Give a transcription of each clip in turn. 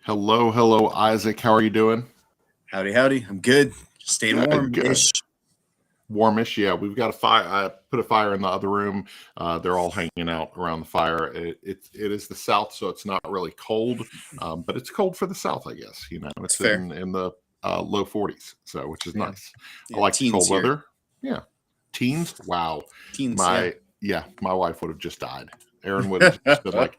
Hello, hello, Isaac. How are you doing? Howdy, howdy. I'm good. Just staying Good, good. warm-ish. Warmish, yeah. We've got a fire. I put a fire in the other room. They're all hanging out around the fire. It is the South, so it's not really cold, but it's cold for the South, I guess. It's It's fair. in the low 40s, so which is Yeah. nice. I Yeah. like the Teens cold here. weather. Yeah, teens. Wow, Teens, yeah. my wife would have just died. Erin would have just been like,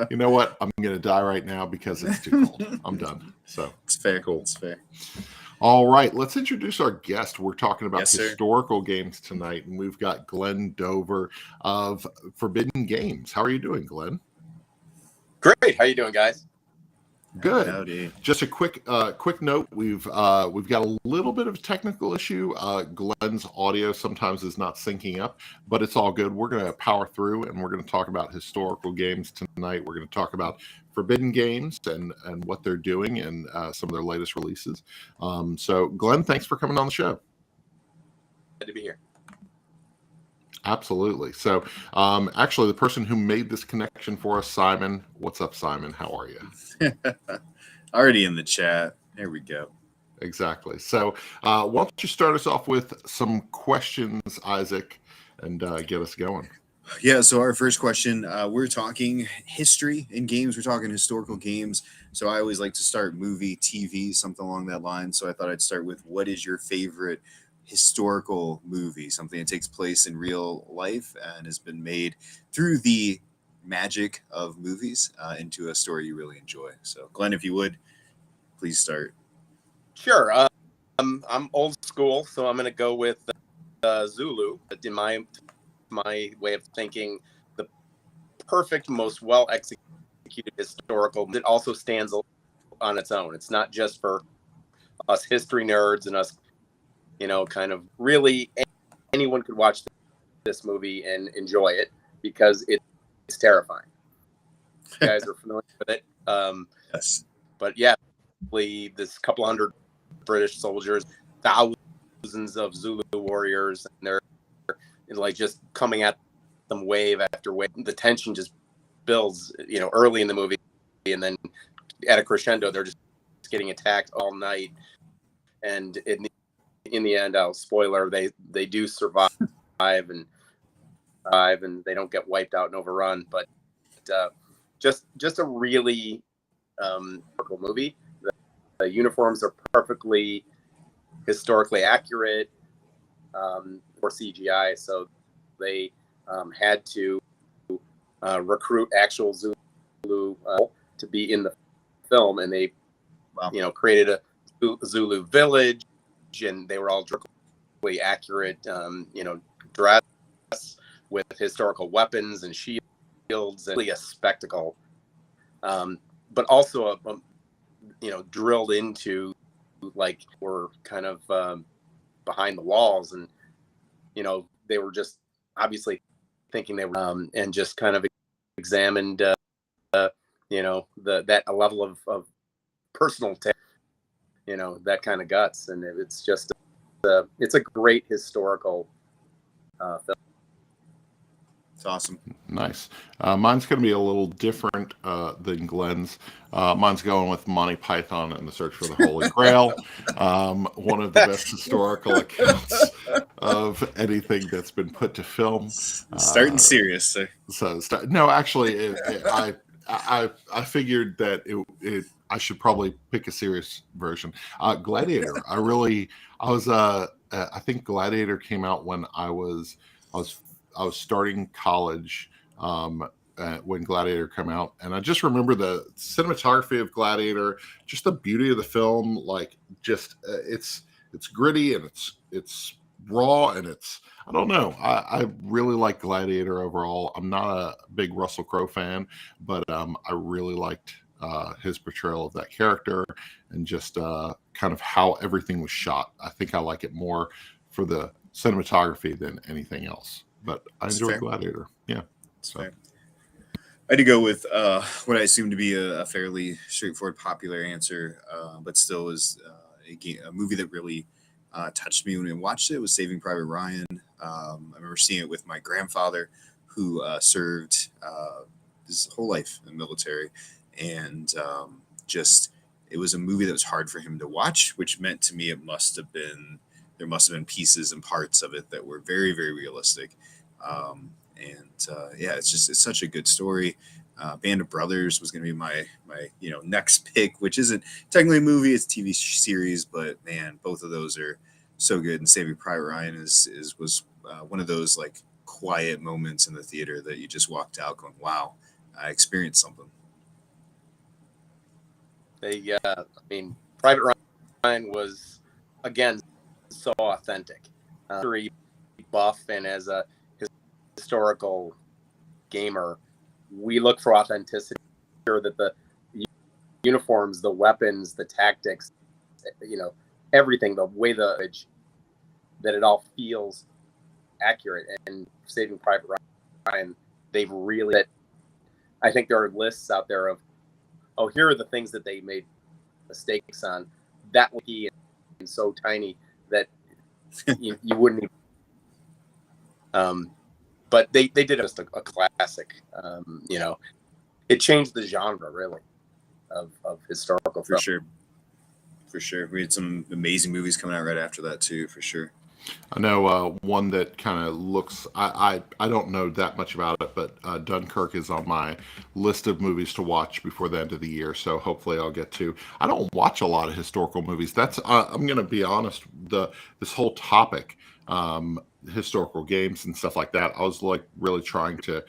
you know what? I'm gonna die right now because it's too cold. I'm done. So It's fair. cool. It's fair. All right, let's introduce our guest. We're talking about Yes, sir. historical games tonight, and we've got Glenn Dover of Forbidden Games. How are you doing, Glenn? Great. How you doing, guys? Good. Howdy. Just a quick note. We've got a little bit of a technical issue. Glenn's audio sometimes is not syncing up, but it's all good. We're going to power through, and we're going to talk about historical games tonight. We're going to talk about Forbidden Games and what they're doing and some of their latest releases. So, Glenn, thanks for coming on the show. Glad to be here. Absolutely. So, actually, the person who made this connection for us, Simon. What's up, Simon? How are you? Already in the chat. There we go. Exactly. So, why don't you start us off with some questions, Isaac, and get us going? Yeah, so our first question, we're talking history in games. We're talking historical games. So I always like to start movie, TV, something along that line. So I thought I'd start with, what is your favorite historical movie? Something that takes place in real life and has been made through the magic of movies into a story you really enjoy. So Glenn, if you would, please start. Sure. I'm old school, so I'm going to go with Zulu. In my way of thinking, the perfect, most well executed historical. It also stands on its own. It's not just for us history nerds and us, kind of really anyone could watch this movie and enjoy it because it's terrifying. You guys are familiar with it. Yes. But yeah, this couple hundred British soldiers, thousands of Zulu warriors, and they're like just coming at them wave after wave. The tension just builds, early in the movie, and then at a crescendo, they're just getting attacked all night. And in the end, spoiler, they do survive and they don't get wiped out and overrun. But just a really historical movie. The uniforms are perfectly historically accurate for CGI, so they had to recruit actual Zulu to be in the film, and they created a Zulu village, and they were all directly accurate, dress with historical weapons and shields, and really a spectacle. But also drilled into, like, we're kind of behind the walls, and they were just obviously thinking they were and just kind of examined that a level of personal that kind of guts, and it's just it's a great historical film. It's awesome. Nice. Mine's going to be a little different than Glenn's. Mine's going with Monty Python and the Search for the Holy Grail. One of the best historical accounts of anything that's been put to film. Starting serious, sir. No, actually, I figured that I should probably pick a serious version. Gladiator. I think Gladiator came out when I was starting college when Gladiator came out, and I just remember the cinematography of Gladiator, just the beauty of the film. Like, just it's gritty and it's raw, and I don't know. I really like Gladiator overall. I'm not a big Russell Crowe fan, but I really liked his portrayal of that character and just kind of how everything was shot. I think I like it more for the cinematography than anything else. But I enjoyed Gladiator. Yeah. Fair. I had to go with what I assume to be a fairly straightforward, popular answer, but still is a movie that really touched me when I watched it. Was Saving Private Ryan. I remember seeing it with my grandfather, who served his whole life in the military, and it was a movie that was hard for him to watch, which meant to me there must have been pieces and parts of it that were very, very realistic. Yeah, it's such a good story. Band of Brothers was going to be my next pick, which isn't technically a movie, it's a TV series, but man, both of those are so good. And Saving Private Ryan was one of those like quiet moments in the theater that you just walked out going, "Wow, I experienced something." I mean, Private Ryan was again so authentic. Very buff, and as a historical gamer, we look for authenticity. Sure that the uniforms, the weapons, the tactics, everything, the way that it all feels accurate. And Saving Private Ryan, they've really. I think there are lists out there of, here are the things that they made mistakes on. That would be so tiny that you wouldn't even. But they did just a classic. It changed the genre really of historical for film. sure. We had some amazing movies coming out right after that too, for sure. I know one that kind of looks. I don't know that much about it, but Dunkirk is on my list of movies to watch before the end of the year. So hopefully I'll get to. I don't watch a lot of historical movies. That's I'm going to be honest. This whole topic, historical games and stuff like that. I was like really trying to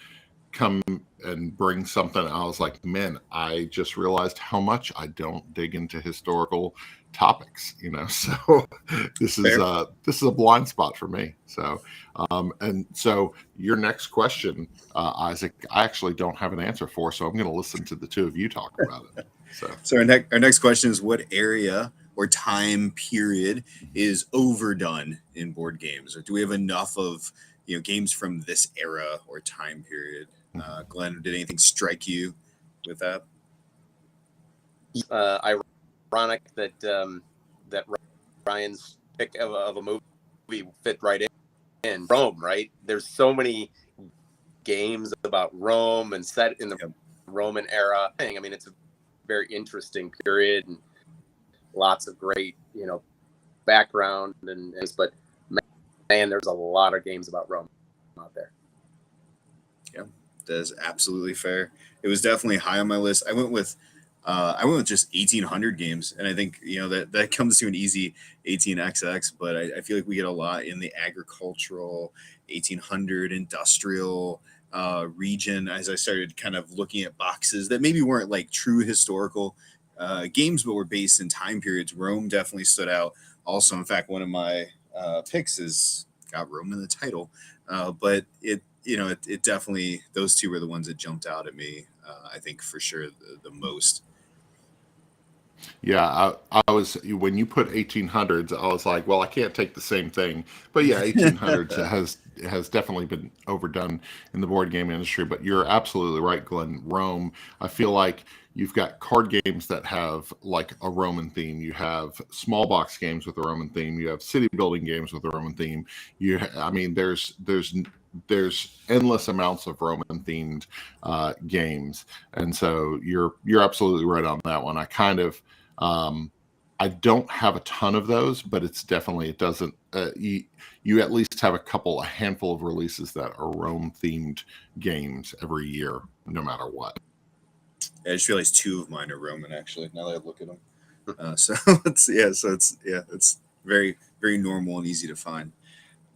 come and bring something. I was like, man, I just realized how much I don't dig into historical topics, so this is a blind spot for me. So and so your next question, Isaac, I actually don't have an answer for, so I'm going to listen to the two of you talk about it. So our next question is, what area or time period is overdone in board games, or do we have enough of games from this era or time period? Glenn, did anything strike you with that? Ironic that Ryan's pick of a movie fit right in Rome, right? There's so many games about Rome and set in the Roman era. I mean, it's a very interesting period and lots of great, background but man, there's a lot of games about Rome out there. Yeah, that is absolutely fair. It was definitely high on my list. I went with just 1800 games, and I think that comes to an easy 18xx, but I feel like we get a lot in the agricultural 1800 industrial region as I started kind of looking at boxes that maybe weren't like true historical games, but were based in time periods. Rome definitely stood out. Also, in fact, one of my picks is got Rome in the title, but it definitely, those two were the ones that jumped out at me. I think for sure the most. Yeah, I was, when you put 1800s, I was like, well, I can't take the same thing. But yeah, 1800s has definitely been overdone in the board game industry. But you're absolutely right, Glenn. Rome, I feel like you've got card games that have like a Roman theme. You have small box games with a Roman theme. You have city building games with a Roman theme. There's endless amounts of Roman themed games, and so you're absolutely right on that one. I kind of I don't have a ton of those, but it doesn't you at least have a handful of releases that are Rome themed games every year, no matter what. I just realized two of mine are Roman, actually, now that I look at them. So it's very, very normal and easy to find.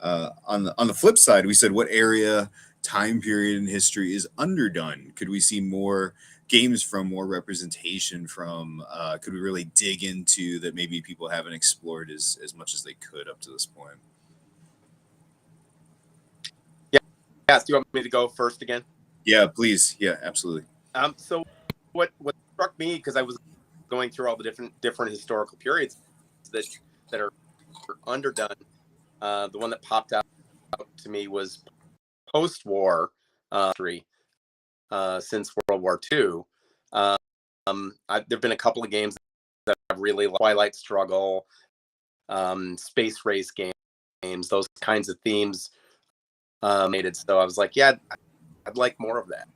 On the flip side, we said, what area, time period in history is underdone? Could we see more games from, more representation from? Could we really dig into that maybe people haven't explored as much as they could up to this point? Yeah. Do you want me to go first again? Yeah, please. Yeah, absolutely. So what struck me, because I was going through all the different historical periods that are underdone, the one that popped out to me was post-war history, since World War II. There've been a couple of games that I've really liked. Twilight Struggle, space race games, those kinds of themes. So I was like, yeah, I'd like more of that.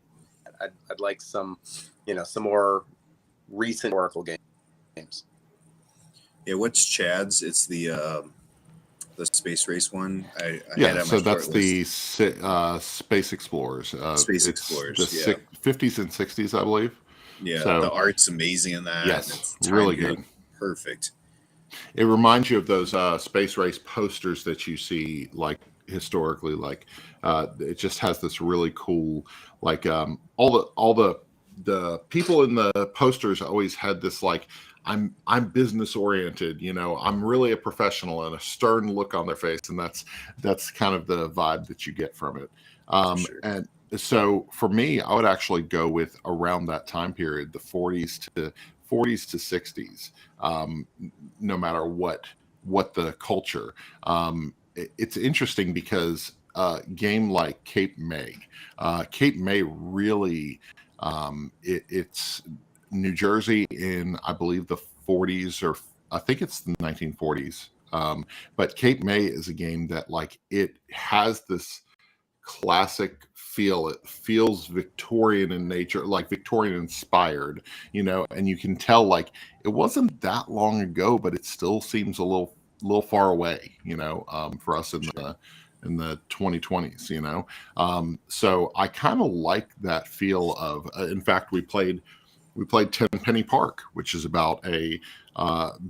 I'd like some more recent historical games. Yeah, what's Chad's? It's the space race one. I had Yeah, on so my that's short the list. Space Explorers. Space It's Explorers. the Yeah, 50s and 60s, I believe. yeah. The So art's amazing in that, and yes, it's time really period good. perfect. It reminds you of those space race posters that you see, like historically. Like it just has this really cool, like all the people in the posters always had this like I'm business oriented. You know, I'm really a professional and a stern look on their face, and that's kind of the vibe that you get from it. For sure. And so for me, I would actually go with around that time period, the 40s to 60s. No matter what the culture. It's interesting because game like Cape May really it's New Jersey in I believe the 40s or I think it's the 1940s. But Cape May is a game that like it has this classic feel. It feels Victorian in nature, like Victorian inspired, you know, and you can tell like it wasn't that long ago, but it still seems a little far away, you know, for us in the 2020s, you know. So I kind of like that feel of in fact we played Tenpenny Park, which is about a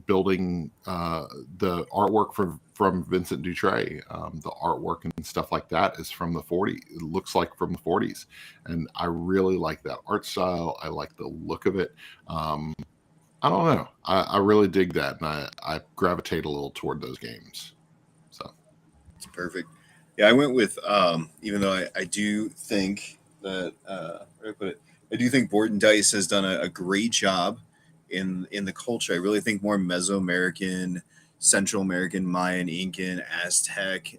building the artwork from Vincent Dutray. The artwork and stuff like that is from the 40s. It looks like from the 40s, and I really like that art style. I like the look of it. I don't know. I really dig that, and I gravitate a little toward those games. So It's perfect. Yeah, I went with even though I do think that where do I put it? I do think Board and Dice has done a great job in the culture. I really think more Mesoamerican, Central American, Mayan, Incan, Aztec,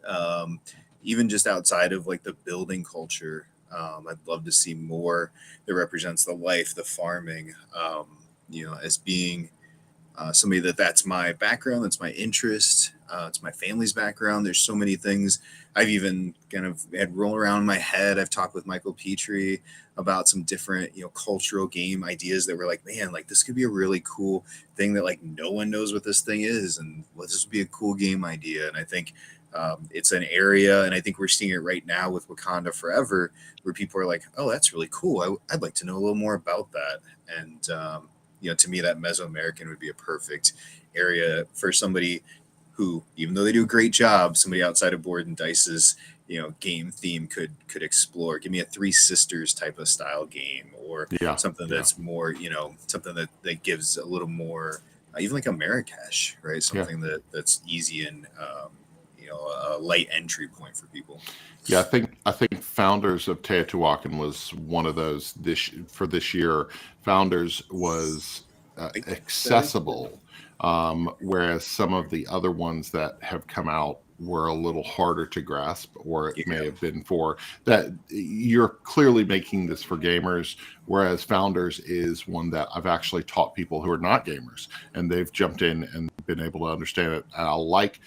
even just outside of like the building culture. I'd love to see more that represents the life, the farming. As being somebody that's my background, that's my interest, it's my family's background. There's so many things I've even kind of had roll around in my head. I've talked with Michael Petrie about some different, cultural game ideas that were like, man, like this could be a really cool thing that like no one knows what this thing is, and this would be a cool game idea. And I think it's an area, and I think we're seeing it right now with Wakanda Forever, where people are like, oh, that's really cool. I'd like to know a little more about that. And to me, that Mesoamerican would be a perfect area for somebody who, even though they do a great job, somebody outside of Board and Dice's, game theme could explore. Give me a Three Sisters type of style game, or yeah, something yeah, that's more, something that gives a little more, even like a Marrakesh, right? yeah. Something that's easy and, a light entry point for people. Yeah, I think Founders of Teotihuacan was one of those this year. Founders was accessible, whereas some of the other ones that have come out were a little harder to grasp, or it may have been for that. You're clearly making this for gamers, whereas Founders is one that I've actually taught people who are not gamers, and they've jumped in and been able to understand it. And I like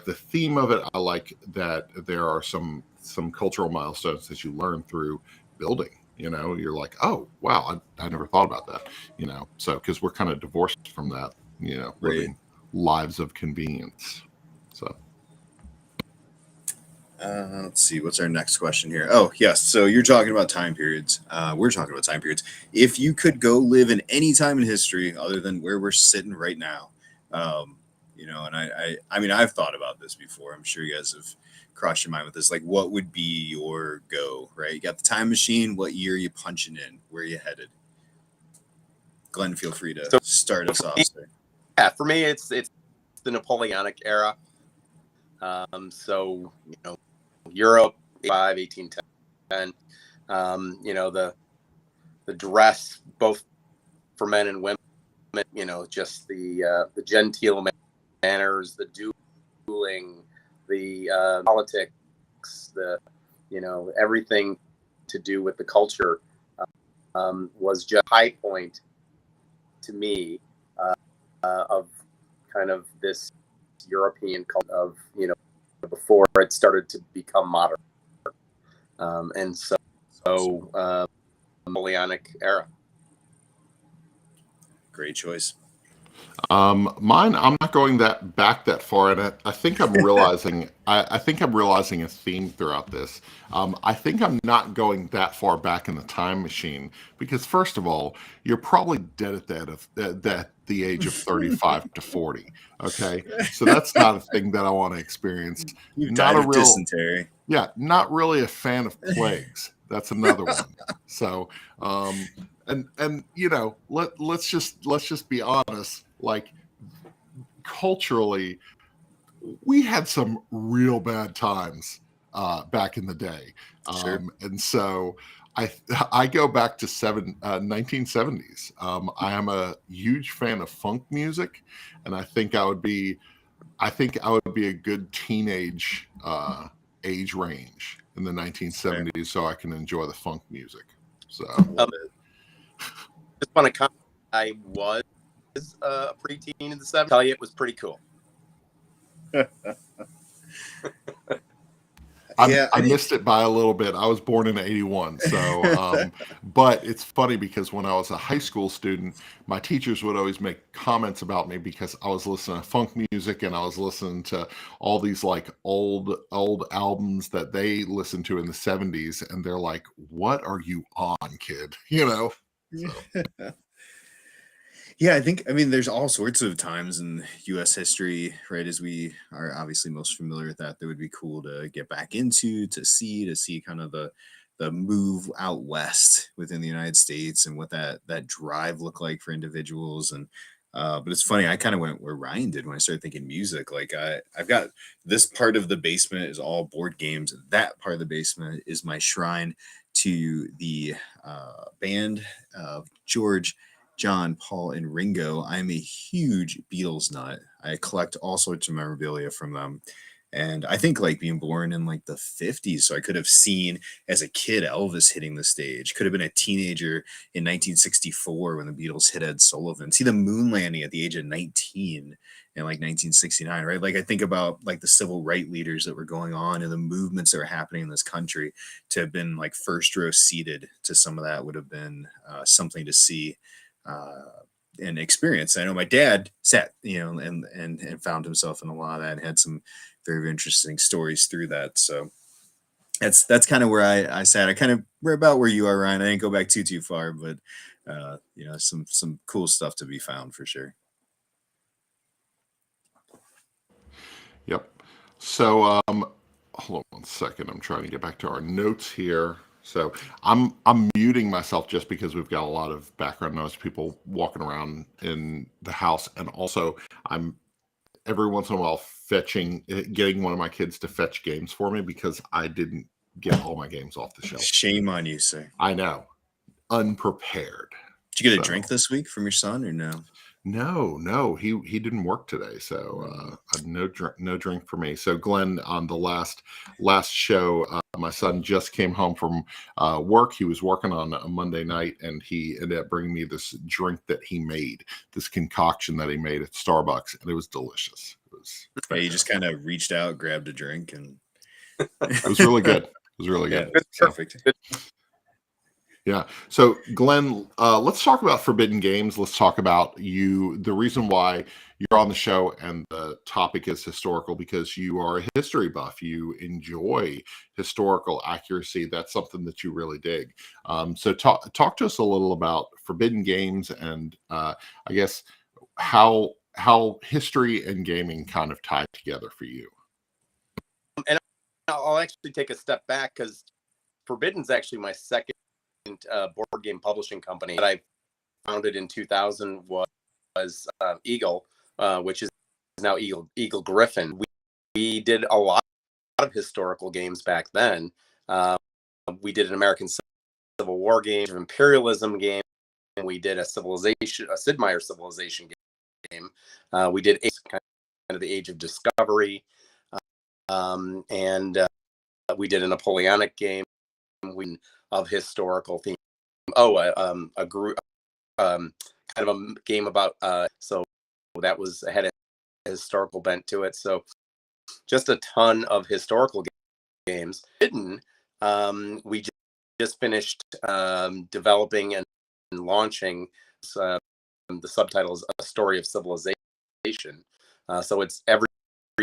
the theme of it. I like that there are some cultural milestones that you learn through building. You're like, oh wow, I never thought about that. So because we're kind of divorced from that, Right. living lives of convenience. So let's see, what's our next question here? Oh yes, so you're talking about time periods. We're talking about time periods. If you could go live in any time in history other than where we're sitting right now, and I mean, I've thought about this before. I'm sure you guys have crossed your mind with this. Like, what would be your go? Right, you got the time machine. What year are you punching in? Where are you headed? Glenn, feel free to start us off, sir. Yeah, for me, it's the Napoleonic era. So Europe, 1810. The dress, both for men and women. Just the genteel manners, the dueling, the politics, the everything to do with the culture was just a high point to me of kind of this European culture of before it started to become modern, and so Napoleonic era. Great choice. Mine, I'm not going back that far, and I think I'm realizing I think I'm realizing a theme throughout this. I think I'm not going that far back in the time machine because, first of all, you're probably dead at the age of 35 to 40. Okay, so that's not a thing that I want to experience. You've Not died a of real, dysentery. yeah, not really a fan of plagues. That's another one. So, and let's just be honest. Like culturally, we had some real bad times back in the day, Sure. and so I go back to 1970s. I am a huge fan of funk music, and I think I would be a good teenage age range in the 1970s, so I can enjoy the funk music. So, just want to comment. I was a preteen in the 70s. Tell you, it was pretty cool. I missed it by a little bit. I was born in '81, so but it's funny because when I was a high school student, my teachers would always make comments about me because I was listening to funk music and I was listening to all these like old albums that they listened to in the '70s, and they're like, "What are you on, kid?" You know. So. Yeah, I mean, there's all sorts of times in U.S. history, right? As we are obviously most familiar with that would be cool to get back into, to see kind of the move out west within the United States and what that drive looked like for individuals. And but it's funny, I kind of went where Ryan did when I started thinking music. Like I've got this part of the basement is all board games, and that part of the basement is my shrine to the band of George, John, Paul, and Ringo. I'm a huge Beatles nut. I collect all sorts of memorabilia from them. And I think like being born in like the 50s, so I could have seen as a kid Elvis hitting the stage, could have been a teenager in 1964 when the Beatles hit Ed Sullivan, see the moon landing at the age of 19 in like 1969, right? Like I think about like the civil rights leaders that were going on and the movements that were happening in this country. To have been like first row seated to some of that would have been something to see and experience. I know my dad sat, and found himself in a lot of that and had some very interesting stories through that. So that's kind of where I sat. I kind of we're about where you are, Ryan. I didn't go back too far, but some cool stuff to be found for sure. Yep. So hold on one second. I'm trying to get back to our notes here. So I'm muting myself just because we've got a lot of background noise, people walking around in the house, and also I'm every once in a while getting one of my kids to fetch games for me because I didn't get all my games off the shelf. Shame on you, sir. I know, unprepared. Did you get a drink this week from your son or no? No, he didn't work today, so no drink for me. So Glenn, on the last show, my son just came home from work. He was working on a Monday night, and he ended up bringing me this drink that he made, this concoction that he made at Starbucks, and it was delicious. You just kind of reached out, grabbed a drink, and it was really good. It was really good. Perfect. Yeah. So, Glenn, let's talk about Forbidden Games. Let's talk about you. The reason why you're on the show and the topic is historical because you are a history buff. You enjoy historical accuracy. That's something that you really dig. So, talk to us a little about Forbidden Games and I guess how history and gaming kind of tie together for you. And I'll actually take a step back because Forbidden's actually my second board game publishing company that I founded in 2000 was Eagle, which is now Eagle Griffin. We did a lot of historical games back then. We did an American Civil War game, an imperialism game, and we did a Sid Meier civilization game. We did kind of the Age of Discovery, and we did a Napoleonic game of historical theme. A group, kind of a game about. So that had a historical bent to it. So just a ton of historical games. We just finished developing and launching the subtitle is A Story of Civilization. So it's every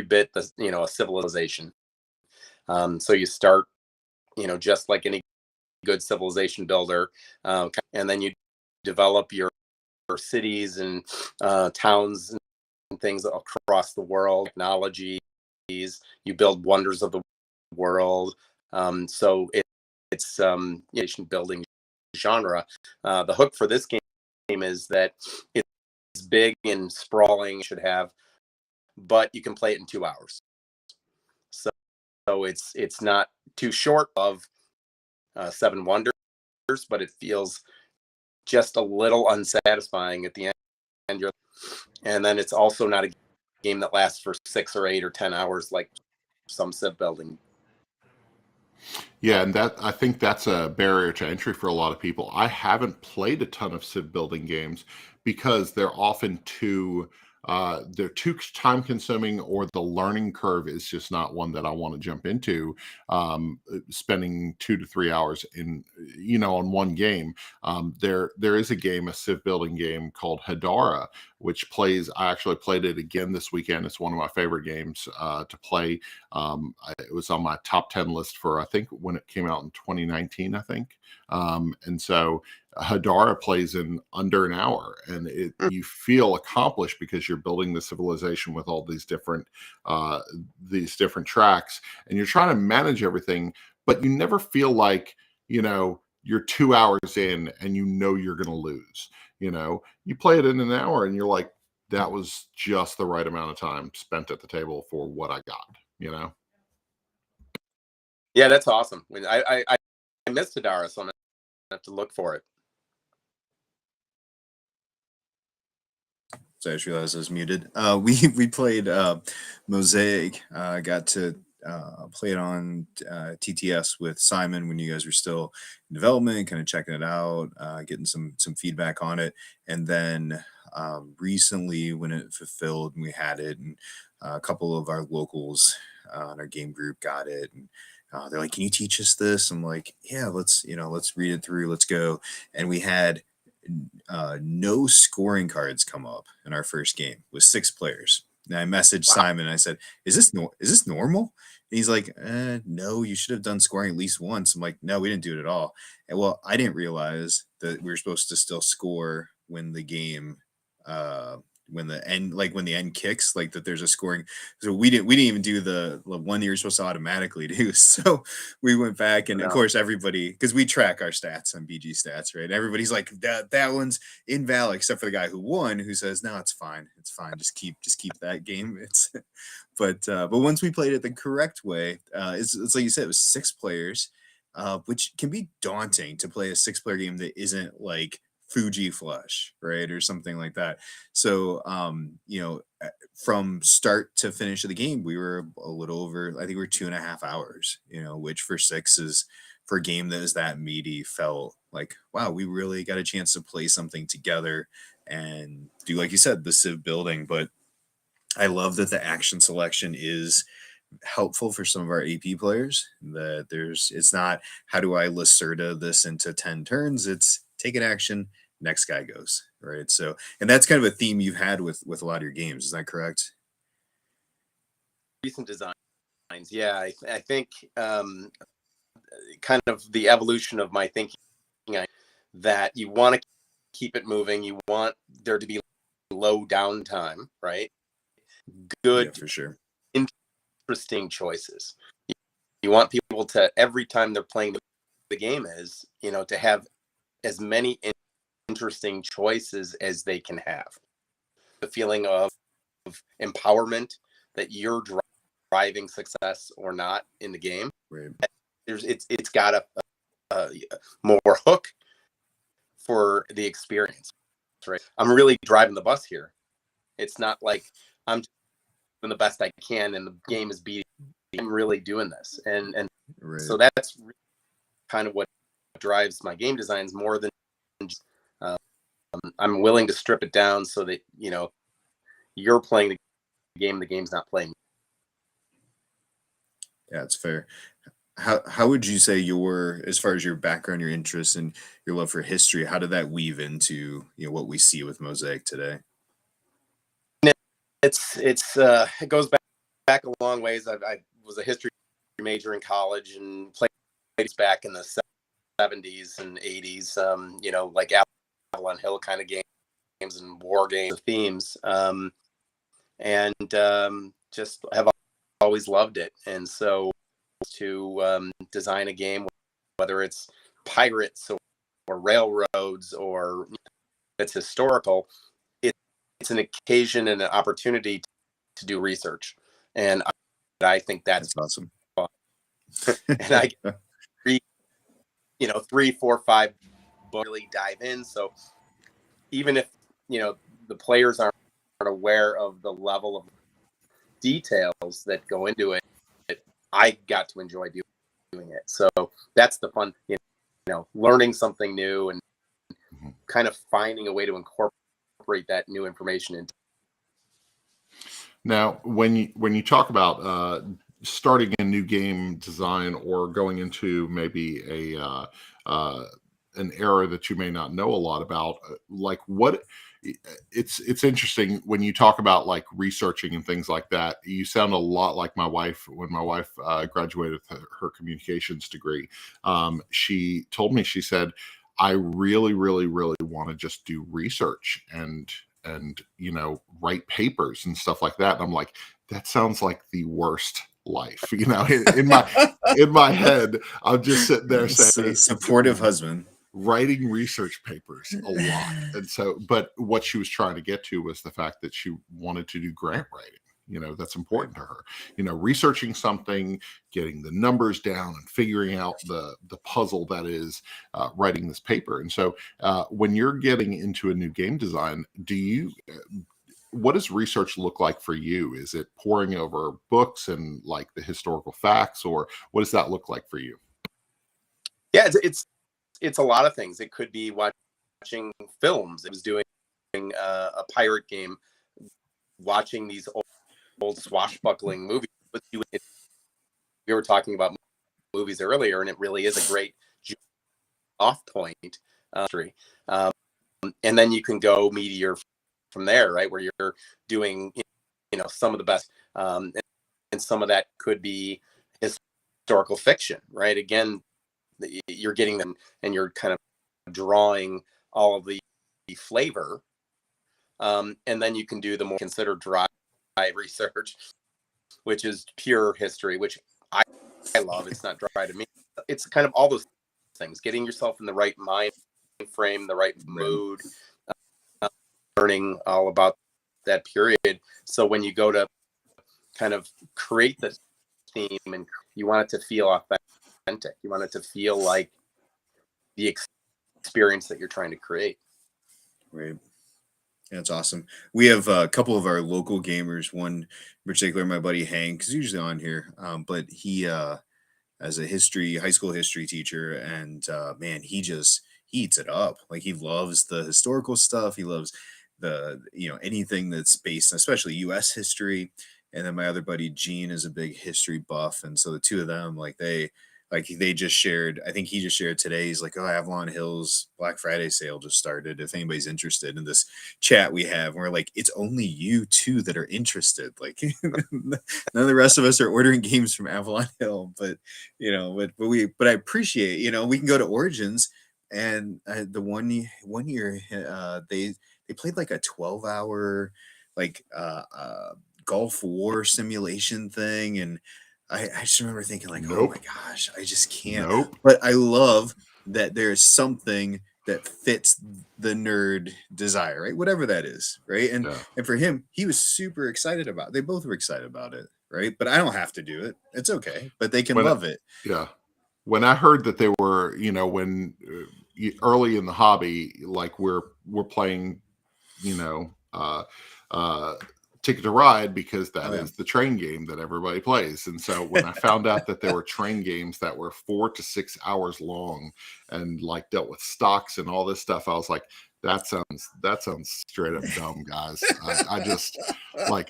bit a civilization. So you start, just like any good civilization builder, and then you develop your cities and towns and things across the world, technologies. You build wonders of the world. So it's nation building genre. The hook for this game is that it's big and sprawling, should have, but you can play it in 2 hours. So it's not too short of Seven Wonders, but it feels just a little unsatisfying at the end. And then it's also not a game that lasts for 6 or 8 or 10 hours like some civ building. Yeah, and I think that's a barrier to entry for a lot of people. I haven't played a ton of civ building games because they're often they're too time consuming, or the learning curve is just not one that I want to jump into. Spending 2 to 3 hours on one game. There is a civ building game called Hadara, which I actually played it again this weekend. It's one of my favorite games to play. It was on my top 10 list for, I think, when it came out in 2019, I think. And so Hadara plays in under an hour, and you feel accomplished because you're building the civilization with all these different tracks, and you're trying to manage everything, but you never feel like you're 2 hours in and you're going to lose. You play it in an hour and you're like, that was just the right amount of time spent at the table for what I got. Yeah, that's awesome. I missed Hadara, so I'm gonna have to look for it. So I just realized I was muted. We played Mosaic. I got to play it on TTS with Simon when you guys were still in development, kind of checking it out, getting some feedback on it. And then recently when it fulfilled and we had it, and a couple of our locals on our game group got it, and they're like, "Can you teach us this?" I'm like, "Yeah, let's read it through. Let's go." And we had no scoring cards come up in our first game with 6 players. And I messaged Simon and I said, is this normal? And he's like, no, you should have done scoring at least once. I'm like, no, we didn't do it at all. And well, I didn't realize that we were supposed to still score when the game when the end kicks, like that there's a scoring. So we didn't even do the one that you're supposed to automatically do. So we went back, and of course everybody, because we track our stats on BG Stats, right? Everybody's like, that one's invalid, except for the guy who won, who says, no, it's fine, just keep that game. But once we played it the correct way, it's like you said, it was 6 players, which can be daunting to play a 6-player game that isn't like Fuji Flush, right, or something like that. So from start to finish of the game, we were a little over, I think we were 2.5 hours, which for 6 is, for a game that is that meaty, felt like, wow, we really got a chance to play something together and do, like you said, the civ building. But I love that the action selection is helpful for some of our AP players, that it's not, how do I Lacerda this into 10 turns? It's take an action, next guy goes, right? So, and that's kind of a theme you've had with a lot of your games. Is that correct? Recent designs. Yeah, I think kind of the evolution of my thinking, that you want to keep it moving. You want there to be low downtime, right? Good, yeah, for sure. Interesting choices. You want people to, every time they're playing the game, is to have as many interesting choices as they can have. The feeling of empowerment that you're driving success or not in the game. Right. It's got a more hook for the experience, right? I'm really driving the bus here. It's not like I'm doing the best I can and the game is beating. I'm really doing this, and right. So that's kind of what drives my game designs more than just, I'm willing to strip it down so that you're playing the game's not playing. Yeah, it's fair. how would you say your, as far as your background, your interests, and your love for history, how did that weave into, what we see with Mosaic today? It goes back a long ways. I was a history major in college and played back in the 70s and 80s. Like Avalon Hill kind of games and war games themes, and just have always loved it. And so to design a game, whether it's pirates or railroads or it's historical, it's an occasion and an opportunity to do research. And I think that's awesome. fun. And I read, 3, 4, 5 books, really dive in. So even if, the players aren't aware of the level of details that go into it, I got to enjoy doing it. So that's the fun, learning something new and kind of finding a way to incorporate that new information into. Now, when you talk about starting a new game design or going into maybe an era that you may not know a lot about, like what it's interesting when you talk about like researching and things like that. You sound a lot like my wife. When my wife graduated with her communications degree, she told me, she said, I really, really, really want to just do research and write papers and stuff like that. And I'm like, that sounds like the worst life. In my head, I'm just sitting there saying, supportive husband, writing research papers a lot. And so, but what she was trying to get to was the fact that she wanted to do grant writing. That's important to her. Researching something, getting the numbers down and figuring out the puzzle that is writing this paper. And so when you're getting into a new game design, what does research look like for you? Is it poring over books and like the historical facts, or what does that look like for you? Yeah, it's a lot of things. It could be watching films. It was doing a pirate game, watching these old swashbuckling movies. We were talking about movies earlier, and it really is a great off point. And then you can go meteor from there, right? Where you're doing, some of the best, and some of that could be historical fiction, right? Again, you're getting them, and you're kind of drawing all of the flavor, and then you can do the more considered dry research, which is pure history, which I love. It's not dry to me. It's kind of all those things, getting yourself in the right mind frame, the right mood, learning all about that period. So when you go to kind of create the theme, and you want it to feel authentic, you want it to feel like the experience that you're trying to create. Right. That's awesome. We have a couple of our local gamers. One in particular, my buddy Hank, is usually on here, but he, as a high school history teacher, and man, he eats it up. Like, he loves the historical stuff. He loves anything that's based, especially U.S. history. And then my other buddy Gene is a big history buff, and so the two of them, they just shared, I think he just shared today, he's like, oh, Avalon Hills Black Friday sale just started, if anybody's interested, in this chat we have. And we're like, it's only you two that are interested. Like, none of the rest of us are ordering games from Avalon Hill. But but I appreciate, we can go to Origins, and the one year they played like a 12-hour Gulf War simulation thing, and I just remember thinking like, Nope. oh my gosh, I just can't. Nope. But I love that there's something that fits the nerd desire, right? Whatever that is, right? And for him, he was super excited about it. They both were excited about it, right? But I don't have to do it. It's okay. But they can love it. Yeah. When I heard that they were, when early in the hobby, like we're playing, Ticket to Ride, because that is the train game that everybody plays. And so when I found out that there were train games that were 4 to 6 hours long and like dealt with stocks and all this stuff, I was like, that sounds straight up dumb, guys. I just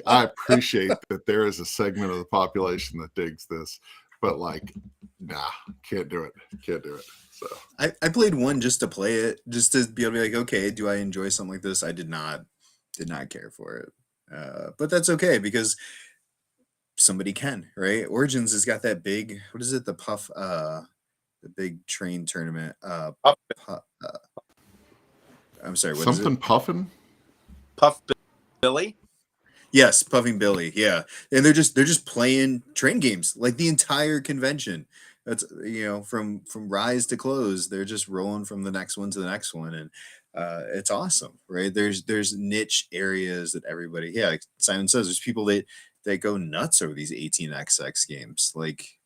I appreciate that there is a segment of the population that digs this, but like, nah, can't do it. Can't do it. So I played one just to play it, just to be able to be like, okay, do I enjoy something like this? I did not care for it. But that's okay because somebody can, right? Origins has got that big, what is it? The big train tournament. Puff, I'm sorry, what is it? something puffing. Puff Billy. Yes, Puffing Billy. Yeah, and they're just playing train games like the entire convention. That's from rise to close, they're just rolling from the next one to the next one, and it's awesome, right? There's niche areas that everybody, yeah, like Simon says, there's people that go nuts over these 18xx games. Like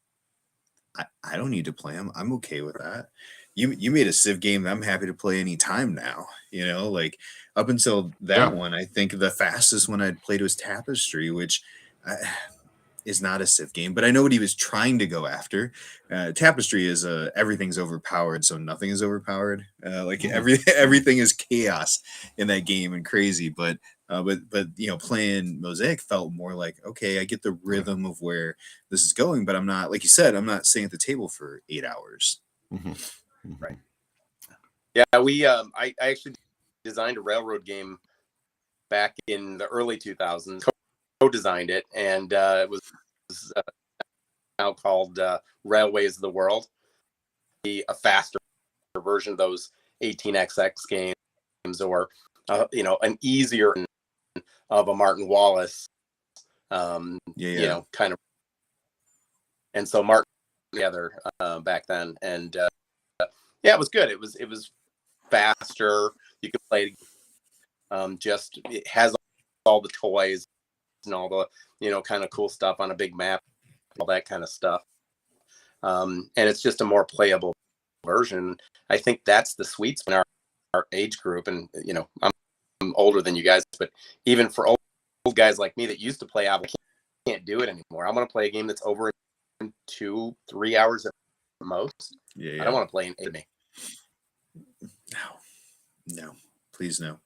I don't need to play them. I'm okay with that. You made a Civ game that I'm happy to play anytime now. Like up until that one, I think the fastest one I'd played was Tapestry, which is not a Civ game, but I know what he was trying to go after. Tapestry is everything's overpowered, so nothing is overpowered. Everything is chaos in that game and crazy. But playing Mosaic felt more like, okay, I get the rhythm of where this is going, but I'm not, like you said, I'm not sitting at the table for 8 hours. Right. Yeah, we I actually designed a railroad game back in the early 2000s. Co-designed it, and it was now called Railways of the World. A faster version of those 18xx games, or an easier of a Martin Wallace. Kind of. And so Martin together back then, and it was good. It was faster. You could play. It has all the toys and all the kind of cool stuff on a big map, all that kind of stuff. And it's just a more playable version. I think that's the sweet spot in our age group. And I'm older than you guys, but even for old guys like me that used to play, I can't do it anymore. I want to play a game that's over in 2-3 hours at most. I don't want to play in 8. No, please no.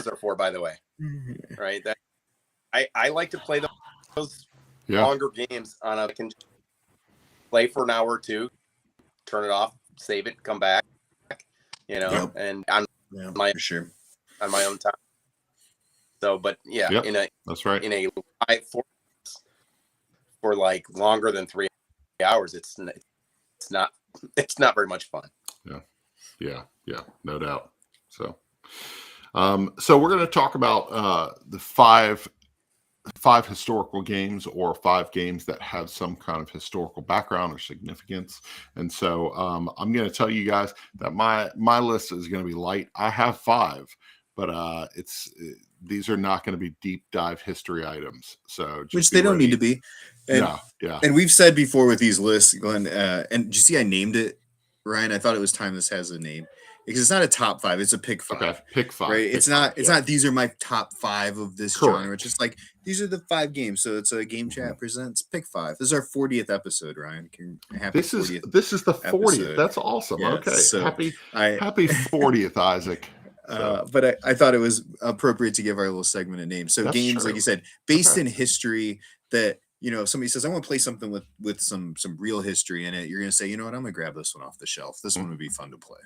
Are for, by the way, right? That I like to play those longer games on I can play for an hour or two, turn it off, save it, come back, and on my own time. So, but that's right. In a for like longer than 3 hours, it's not very much fun. Yeah, no doubt. So we're going to talk about the five historical games, or 5 games that have some kind of historical background or significance. And so I'm going to tell you guys that my list is going to be light. I have 5, but these are not going to be deep dive history items. So which they don't need to be. And, yeah. And we've said before with these lists, Glenn, and did you see I named it, Ryan? I thought it was time this has a name. Because it's not a top 5, it's a pick 5. Okay, pick 5. Right? It's not these are my top 5 of this genre. It's just like these are the 5 games. So it's a Game Chat presents pick 5. This is our 40th episode, Ryan. This is the 40th. Episode. That's awesome. Yeah, okay. So happy 40th, Isaac. But I thought it was appropriate to give our little segment a name. So that's games, like you said, based in history that, if somebody says, I want to play something with some real history in it, you're going to say, you know what, I'm going to grab this one off the shelf. This one would be fun to play.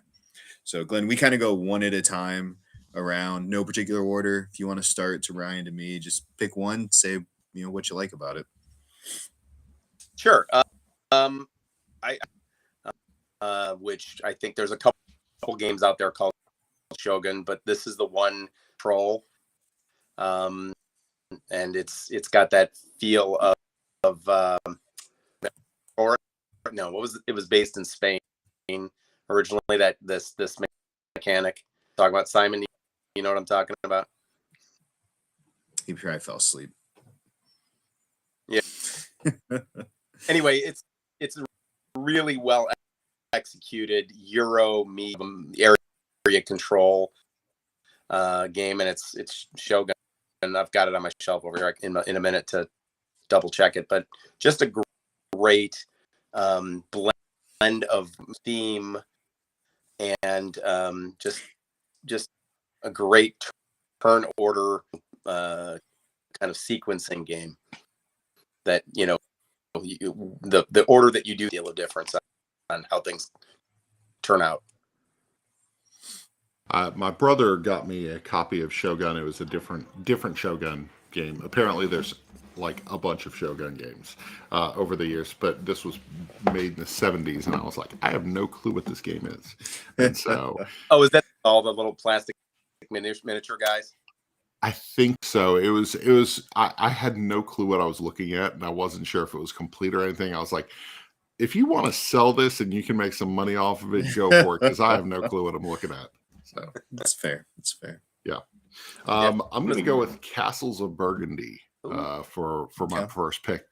So, Glenn, we kind of go one at a time around, no particular order. If you want to start to Ryan to me, just pick one, say, what you like about it. Sure. Which I think there's a couple games out there called Shogun, but this is the one Troll. And it's got that feel of it was based in Spain originally, that this mechanic. Talking about Simon, you know what I'm talking about? He probably fell asleep. Yeah. Anyway, it's really well executed Euro area control game, and it's Shogun, and I've got it on my shelf over here in a minute to double check it, but just a great blend of theme and just a great turn order kind of sequencing game. that the order that you do deal a difference on how things turn out. My brother got me a copy of Shogun. It was a different Shogun game. Apparently, there's like a bunch of Shogun games over the years, but this was made in the 70s, and I was like, I have no clue what this game is. And so, oh, is that all the little plastic miniature guys? I think so. It was. I had no clue what I was looking at, and I wasn't sure if it was complete or anything. I was like, if you want to sell this and you can make some money off of it, go for it, because I have no clue what I'm looking at. So that's fair. That's fair. Yeah. I'm going to go with Castles of Burgundy for my first pick.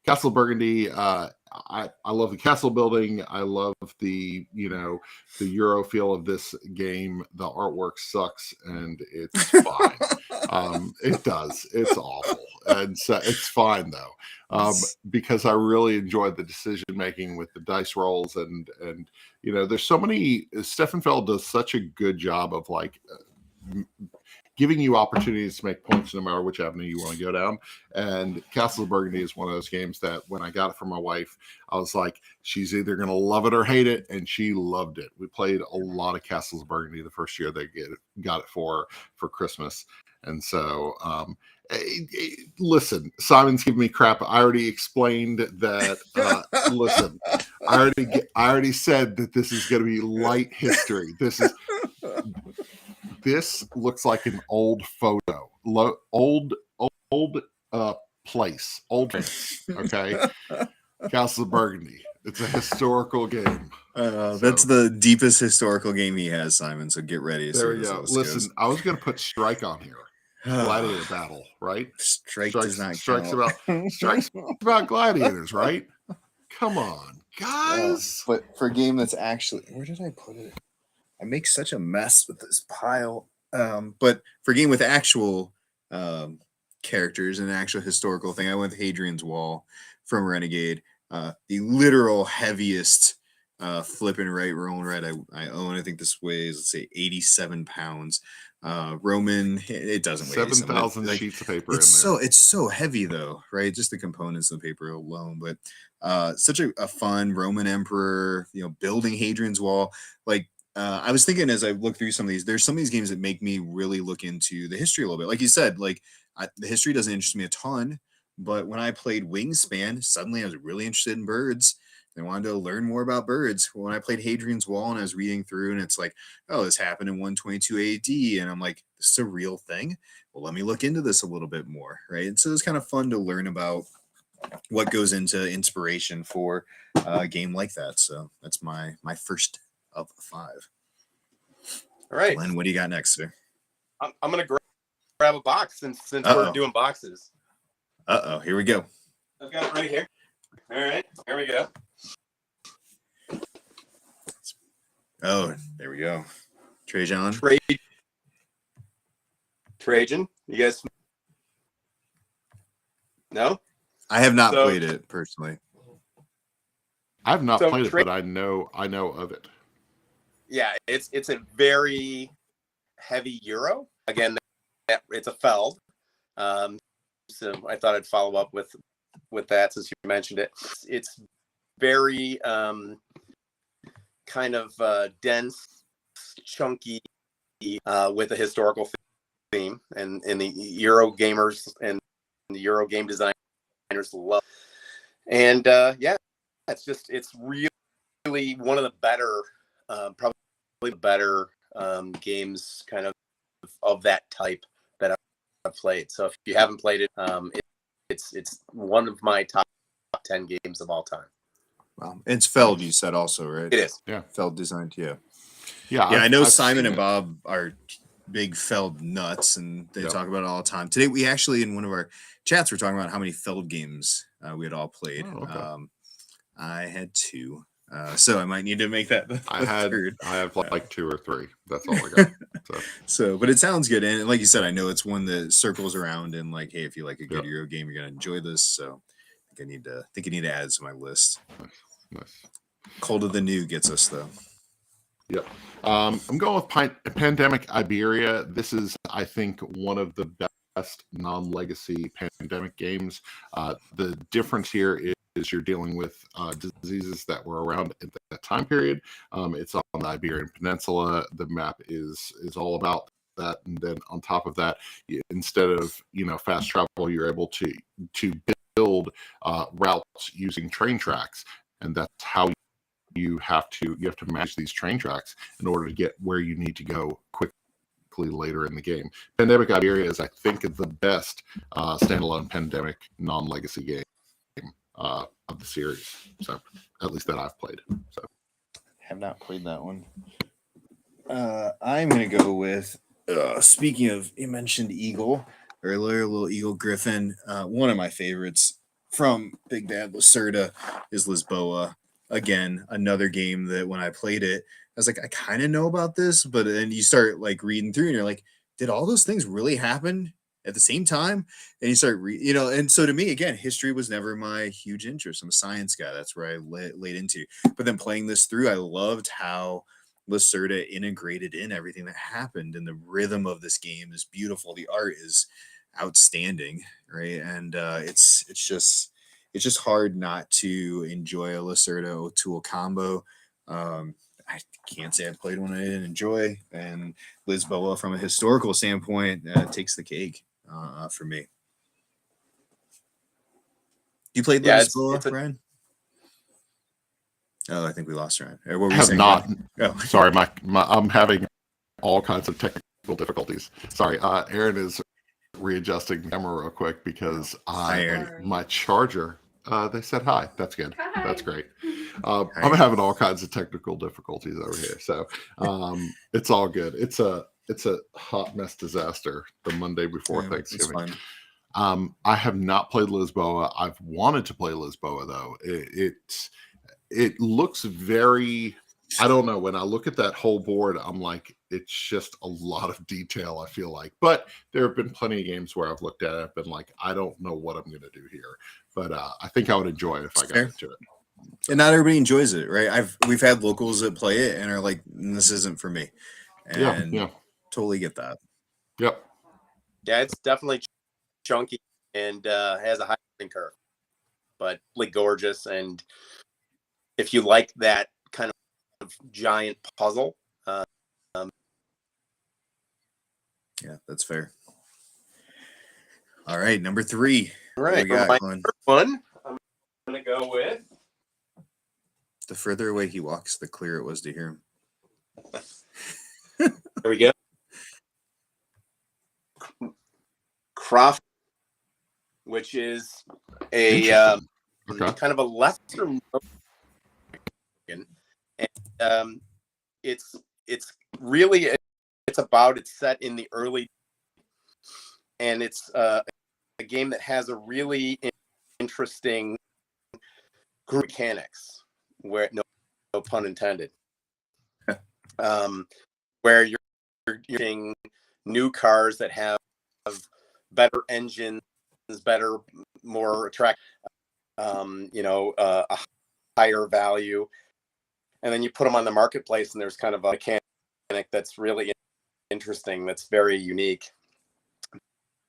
Castle of Burgundy. I love the castle building. I love the the Euro feel of this game. The artwork sucks and it's fine. It does. It's awful, and so it's fine though, because I really enjoyed the decision making with the dice rolls and there's so many. Stefan Feld does such a good job of like giving you opportunities to make points no matter which avenue you want to go down. And Castle of Burgundy is one of those games that when I got it from my wife, I was like, she's either going to love it or hate it. And she loved it. We played a lot of Castles of Burgundy the first year they got it for Christmas. And so, listen, Simon's giving me crap. I already explained that. Listen, I already said that this is going to be light history. This looks like an old photo, old place, okay? Castle of Burgundy. It's a historical game. That's the deepest historical game he has, Simon. So get ready. There we go. Listen, I was going to put Strike on here. Gladiator battle, right? Strike's about gladiators, right? Come on, guys. But for a game that's actually, where did I put it? I make such a mess with this pile. But for a game with actual characters and an actual historical thing, I went with Hadrian's Wall from Renegade. The literal heaviest flip and right, roll and right I own. I think this weighs, let's say, 87 pounds. Roman, it doesn't weigh 7,000 sheets of paper in there. It's so heavy though, right? Just the components of the paper alone. But such a fun Roman emperor, building Hadrian's Wall. Like, I was thinking as I look through some of these, there's some of these games that make me really look into the history a little bit. Like you said, like the history doesn't interest me a ton, but when I played Wingspan, suddenly I was really interested in birds. I wanted to learn more about birds. When I played Hadrian's Wall and I was reading through, and it's like, oh, this happened in 122 AD, and I'm like, this is a real thing. Well, let me look into this a little bit more, right? And so it's kind of fun to learn about what goes into inspiration for a game like that. So that's my first of 5. All right, Glenn, what do you got next, sir? I'm gonna grab a box since we're doing boxes. Here we go. I've got it right here. All right, here we go. Oh, there we go. Trajan. Trajan. You guys? No. I have not played it personally. I've not played it, but I know of it. Yeah, it's a very heavy Euro. Again, it's a Feld. So I thought I'd follow up with that since you mentioned it. It's very kind of dense, chunky, with a historical theme, and the Euro gamers and the Euro game designers love. And it's really one of the better, probably the better games kind of that type that I've played. So if you haven't played it, it's one of my top 10 games of all time. Wow. It's Feld, you said also, right? It is. Yeah. Feld designed, yeah. Yeah. I know Simon and Bob are big Feld nuts, and they talk about it all the time. Today, we actually, in one of our chats, were talking about how many Feld games we had all played. Oh, okay. I had 2. So I might need to make that the third. I have like 2 or 3. That's all I got. So, but it sounds good. And like you said, I know it's one that circles around and like, hey, if you like a good Euro game, you're going to enjoy this. So I think I need to add it to my list. Nice. Cold of the New gets us though. Yep. I'm going with Pandemic Iberia. This is, I think, one of the best non-legacy pandemic games. The difference here is you're dealing with diseases that were around at that time period. It's on the Iberian Peninsula. The map is all about that, and then on top of that, instead of fast travel, you're able to build routes using train tracks, and that's how you have to manage these train tracks in order to get where you need to go quickly later in the game. Pandemic Iberia is, I think, the best standalone pandemic non-legacy game of the series. So at least that I've played. So have not played that one. I'm gonna go with speaking of, you mentioned Eagle earlier, little Eagle Griffin. One of my favorites from Big Bad Lacerda is Lisboa. Again, another game that when I played it, I was like, I kind of know about this, but then you start like reading through and you're like, did all those things really happen at the same time? And you start, and so to me, again, history was never my huge interest. I'm a science guy. That's where I laid into. But then playing this through, I loved how Lacerda integrated in everything that happened, and the rhythm of this game is beautiful. The art is outstanding, right? And it's just hard not to enjoy a Lacerda O'Toole combo. I can't say I've played one I didn't enjoy, and Lisboa, from a historical standpoint, takes the cake for me. You played Lisboa, Ryan? Oh, I think we lost Ryan. What were we saying? Not. Oh. Sorry, I'm having all kinds of technical difficulties. Sorry, Aaron is readjusting the camera real quick because my charger. They said hi. That's good. Hi. That's great. I'm having all kinds of technical difficulties over here, so it's all good. It's a hot mess disaster the Monday before Thanksgiving. I have not played Lisboa. I've wanted to play Lisboa though. It looks very. I don't know. When I look at that whole board, I'm like, it's just a lot of detail, I feel like. But there have been plenty of games where I've looked at it and been like, I don't know what I'm going to do here. But I think I would enjoy it if I got into it. And not everybody enjoys it, right? We've had locals that play it and are like, this isn't for me. And yeah. Totally get that. Yep. Yeah, it's definitely chunky and has a high learning curve, but really gorgeous. And if you like that kind of giant puzzle, yeah, that's fair. All right, number 3. All right, my first one, I'm gonna go with. The further away he walks, the clearer it was to hear him. There we go. Croft, which is a kind of a lesser known, and it's set in the early, and it's a game that has a really interesting group mechanics, where no pun intended, where you're using new cars that have better engines, better, more attractive, a higher value, and then you put them on the marketplace, and there's kind of a mechanic that's really interesting, that's very unique.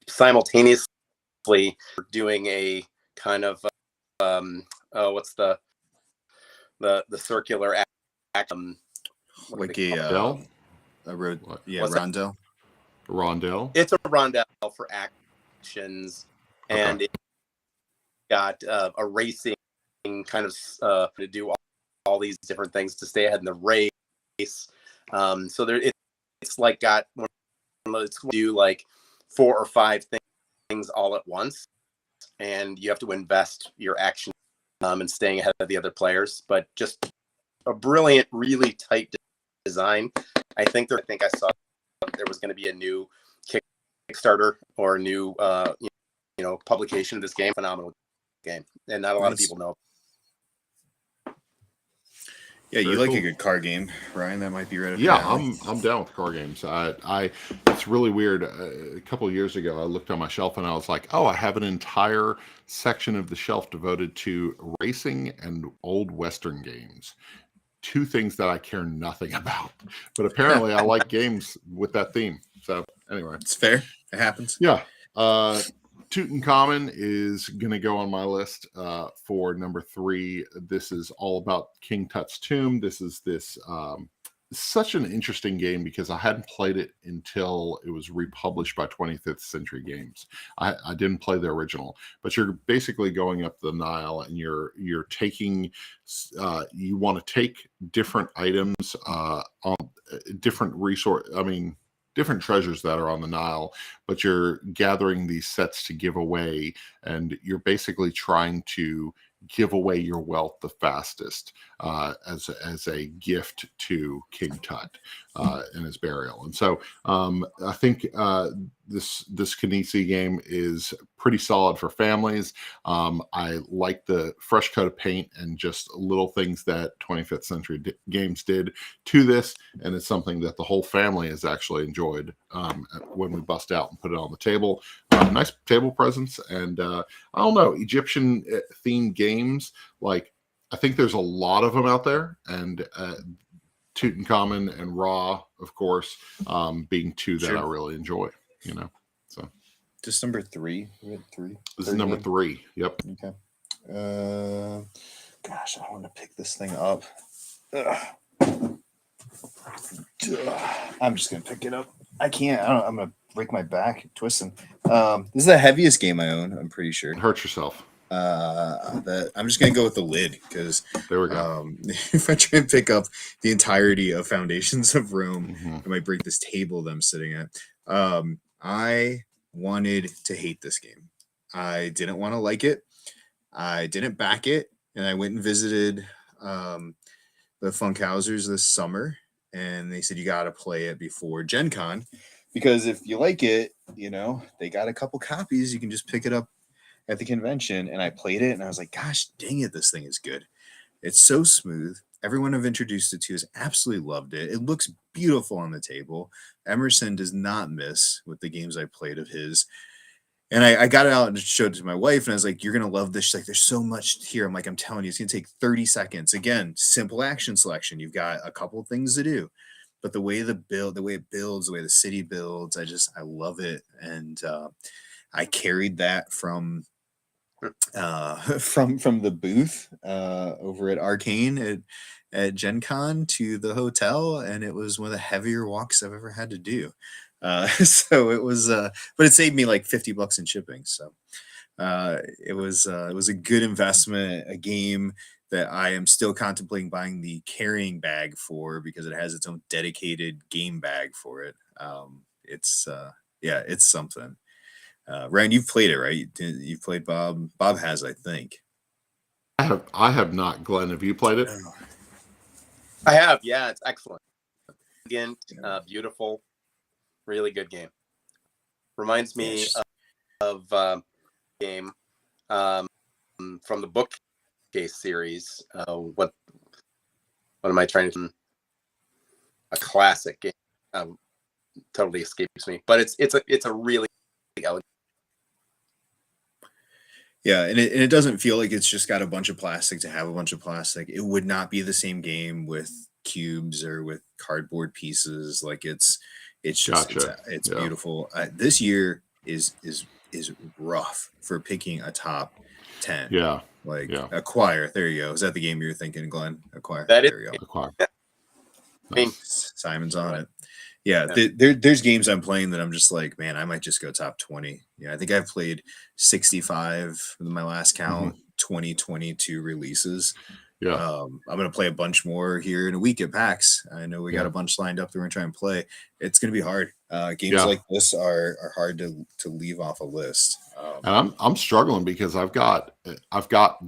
Simultaneously doing a kind of what's the circular act, like a road, rondel. Rondel. It's a rondel for actions, and it got a racing kind of to do all these different things to stay ahead in the race. So there, it's like got let's do like 4 or 5 things all at once, and you have to invest your action in staying ahead of the other players. But just a brilliant, really tight design. I think I saw there was going to be a new Kickstarter or a new publication of this game. Phenomenal game, and not a lot of people know. Yeah, you like a good car game, Ryan. That might be right up your alley. I'm down with car games. It's really weird. A couple of years ago, I looked on my shelf and I was like, oh, I have an entire section of the shelf devoted to racing and old Western games. 2 things that I care nothing about, but apparently I like games with that theme. So anyway, it's fair. It happens. Yeah. Tutankhamun is going to go on my list for number 3. This is all about King Tut's tomb. This is such an interesting game because I hadn't played it until it was republished by 25th Century Games. I didn't play the original, but you're basically going up the Nile and you're taking, you want to take different items on different different treasures that are on the Nile, but you're gathering these sets to give away, and you're basically trying to give away your wealth the fastest as a gift to King Tut in his burial. And so I think this Knizia game is pretty solid for families. I like the fresh coat of paint and just little things that 25th Century Games did to this, and it's something that the whole family has actually enjoyed when we bust out and put it on the table. Nice table presence, and I don't know, Egyptian themed games, like I think there's a lot of them out there, and Tutankhamun and Ra, of course, being two that I really enjoy, so. Just number 3. We had 3. This is number 3. Yep. Okay. Gosh, I want to pick this thing up. I'm just gonna pick it up. I can't. I'm gonna break my back twisting. This is the heaviest game I own. I'm pretty sure. Hurt yourself. I'm just gonna go with the lid because there we go. If I try and pick up the entirety of Foundations of Rome, I might break this table that I'm sitting at. I wanted to hate this game. I didn't want to like it. I didn't back it, and I went and visited the Funkhausers this summer, and they said you got to play it before Gen Con because if you like it, they got a couple copies. You can just pick it up at the convention, and I played it, and I was like, gosh, dang it, this thing is good. It's so smooth. Everyone I've introduced it to has absolutely loved it. It looks beautiful on the table. Emerson does not miss with the games I played of his. And I got it out and showed it to my wife, and I was like, you're going to love this. She's like, there's so much here. I'm like, I'm telling you, it's going to take 30 seconds. Again, simple action selection. You've got a couple of things to do. But the way it builds, the way the city builds, I love it. And I carried that from the booth over at Arcane at Gen Con to the hotel, and it was one of the heavier walks I've ever had to do. So it was, but it saved me like $50 in shipping. So it was a good investment, a game that I am still contemplating buying the carrying bag for because it has its own dedicated game bag for it. It's something. Ryan, you've played it, right? You've played Bob. Bob has, I think. I have not. Glenn, have you played it? I have. Yeah, it's excellent. Again, beautiful, really good game. Reminds me of game from the Bookcase series. What am I trying to? A classic game. Totally escapes me, but it's a really elegant. Yeah, and it doesn't feel like it's just got a bunch of plastic to have a bunch of plastic. It would not be the same game with cubes or with cardboard pieces. Like it's beautiful. This year is rough for picking a top 10. Yeah, Acquire. There you go. Is that the game you were thinking, Glenn? Acquire. There you go. Acquire. Nice. Simon's on it. Yeah, there's games I'm playing that I'm just like, man, I might just go top 20. Yeah, I think I've played 65 in my last count, 2022 releases. Yeah. I'm going to play a bunch more here in a week at PAX. I know we got a bunch lined up that we're going to try and play. It's going to be hard. Games like this are hard to leave off a list. And I'm struggling because I've got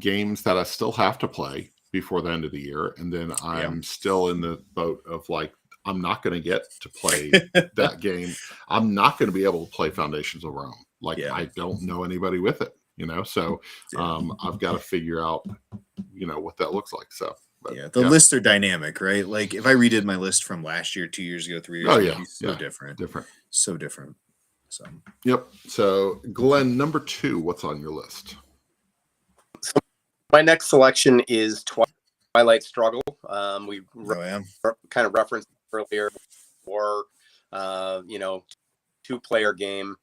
games that I still have to play before the end of the year, and then I'm still in the boat of like, I'm not going to get to play that game. I'm not going to be able to play Foundations of Rome. I don't know anybody with it, so I've got to figure out, what that looks like. So, the lists are dynamic, right? Like if I redid my list from last year, 2 years ago, 3 years ago, it'd be so different. So different. So, yep. So Glenn, number 2, what's on your list? So my next selection is Twilight Struggle. We kind of referenced earlier, or 2-player game,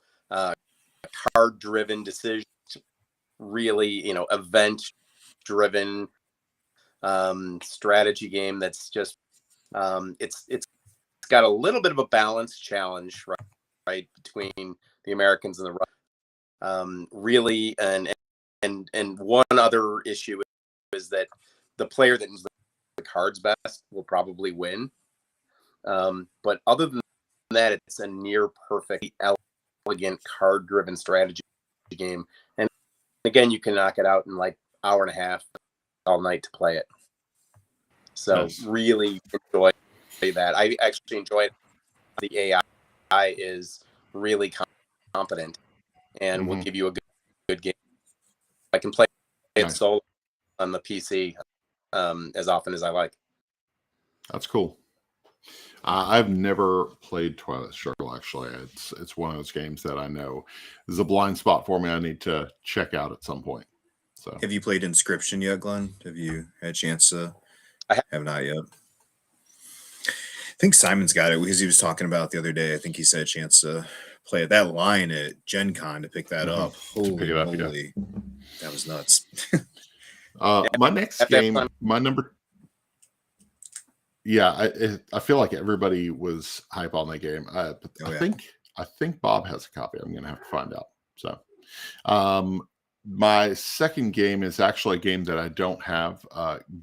card-driven decisions, really, event-driven strategy game that's just it's got a little bit of a balance challenge, right between the Americans and the really, and one other issue is that the player that knows the cards best will probably win. But other than that, it's a near perfect, elegant card-driven strategy game. And again, you can knock it out in like hour and a half all night to play it. So Nice. really enjoy that. I actually enjoy it. The AI is really competent and will give you a good game. I can play it solo on the PC as often as I like. That's cool. I've never played Twilight Struggle, actually. It's one of those games that I know is a blind spot for me. I need to check out at some point. So, have you played Inscription yet, Glenn? Have you had a chance to? I have not yet. I think Simon's got it because he was talking about it the other day. I think he said a chance to play it. That line at Gen Con to pick that up. Holy moly. That was nuts. my next game, my number. Yeah, I feel like everybody was hype on that game. But I think Bob has a copy. I'm going to have to find out. So, my second game is actually a game that I don't have.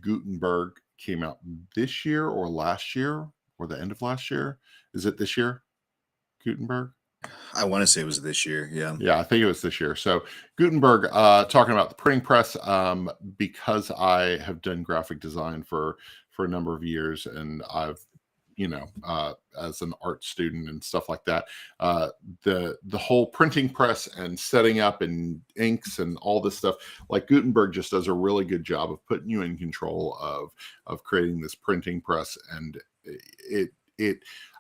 Gutenberg came out this year or last year or the end of last year. Is it this year? Gutenberg? I want to say it was this year. Yeah. Yeah, I think it was this year. So Gutenberg, talking about the printing press, because I have done graphic design for a number of years, and I've, as an art student and stuff like that, the whole printing press and setting up and inks and all this stuff, like Gutenberg just does a really good job of putting you in control of creating this printing press. And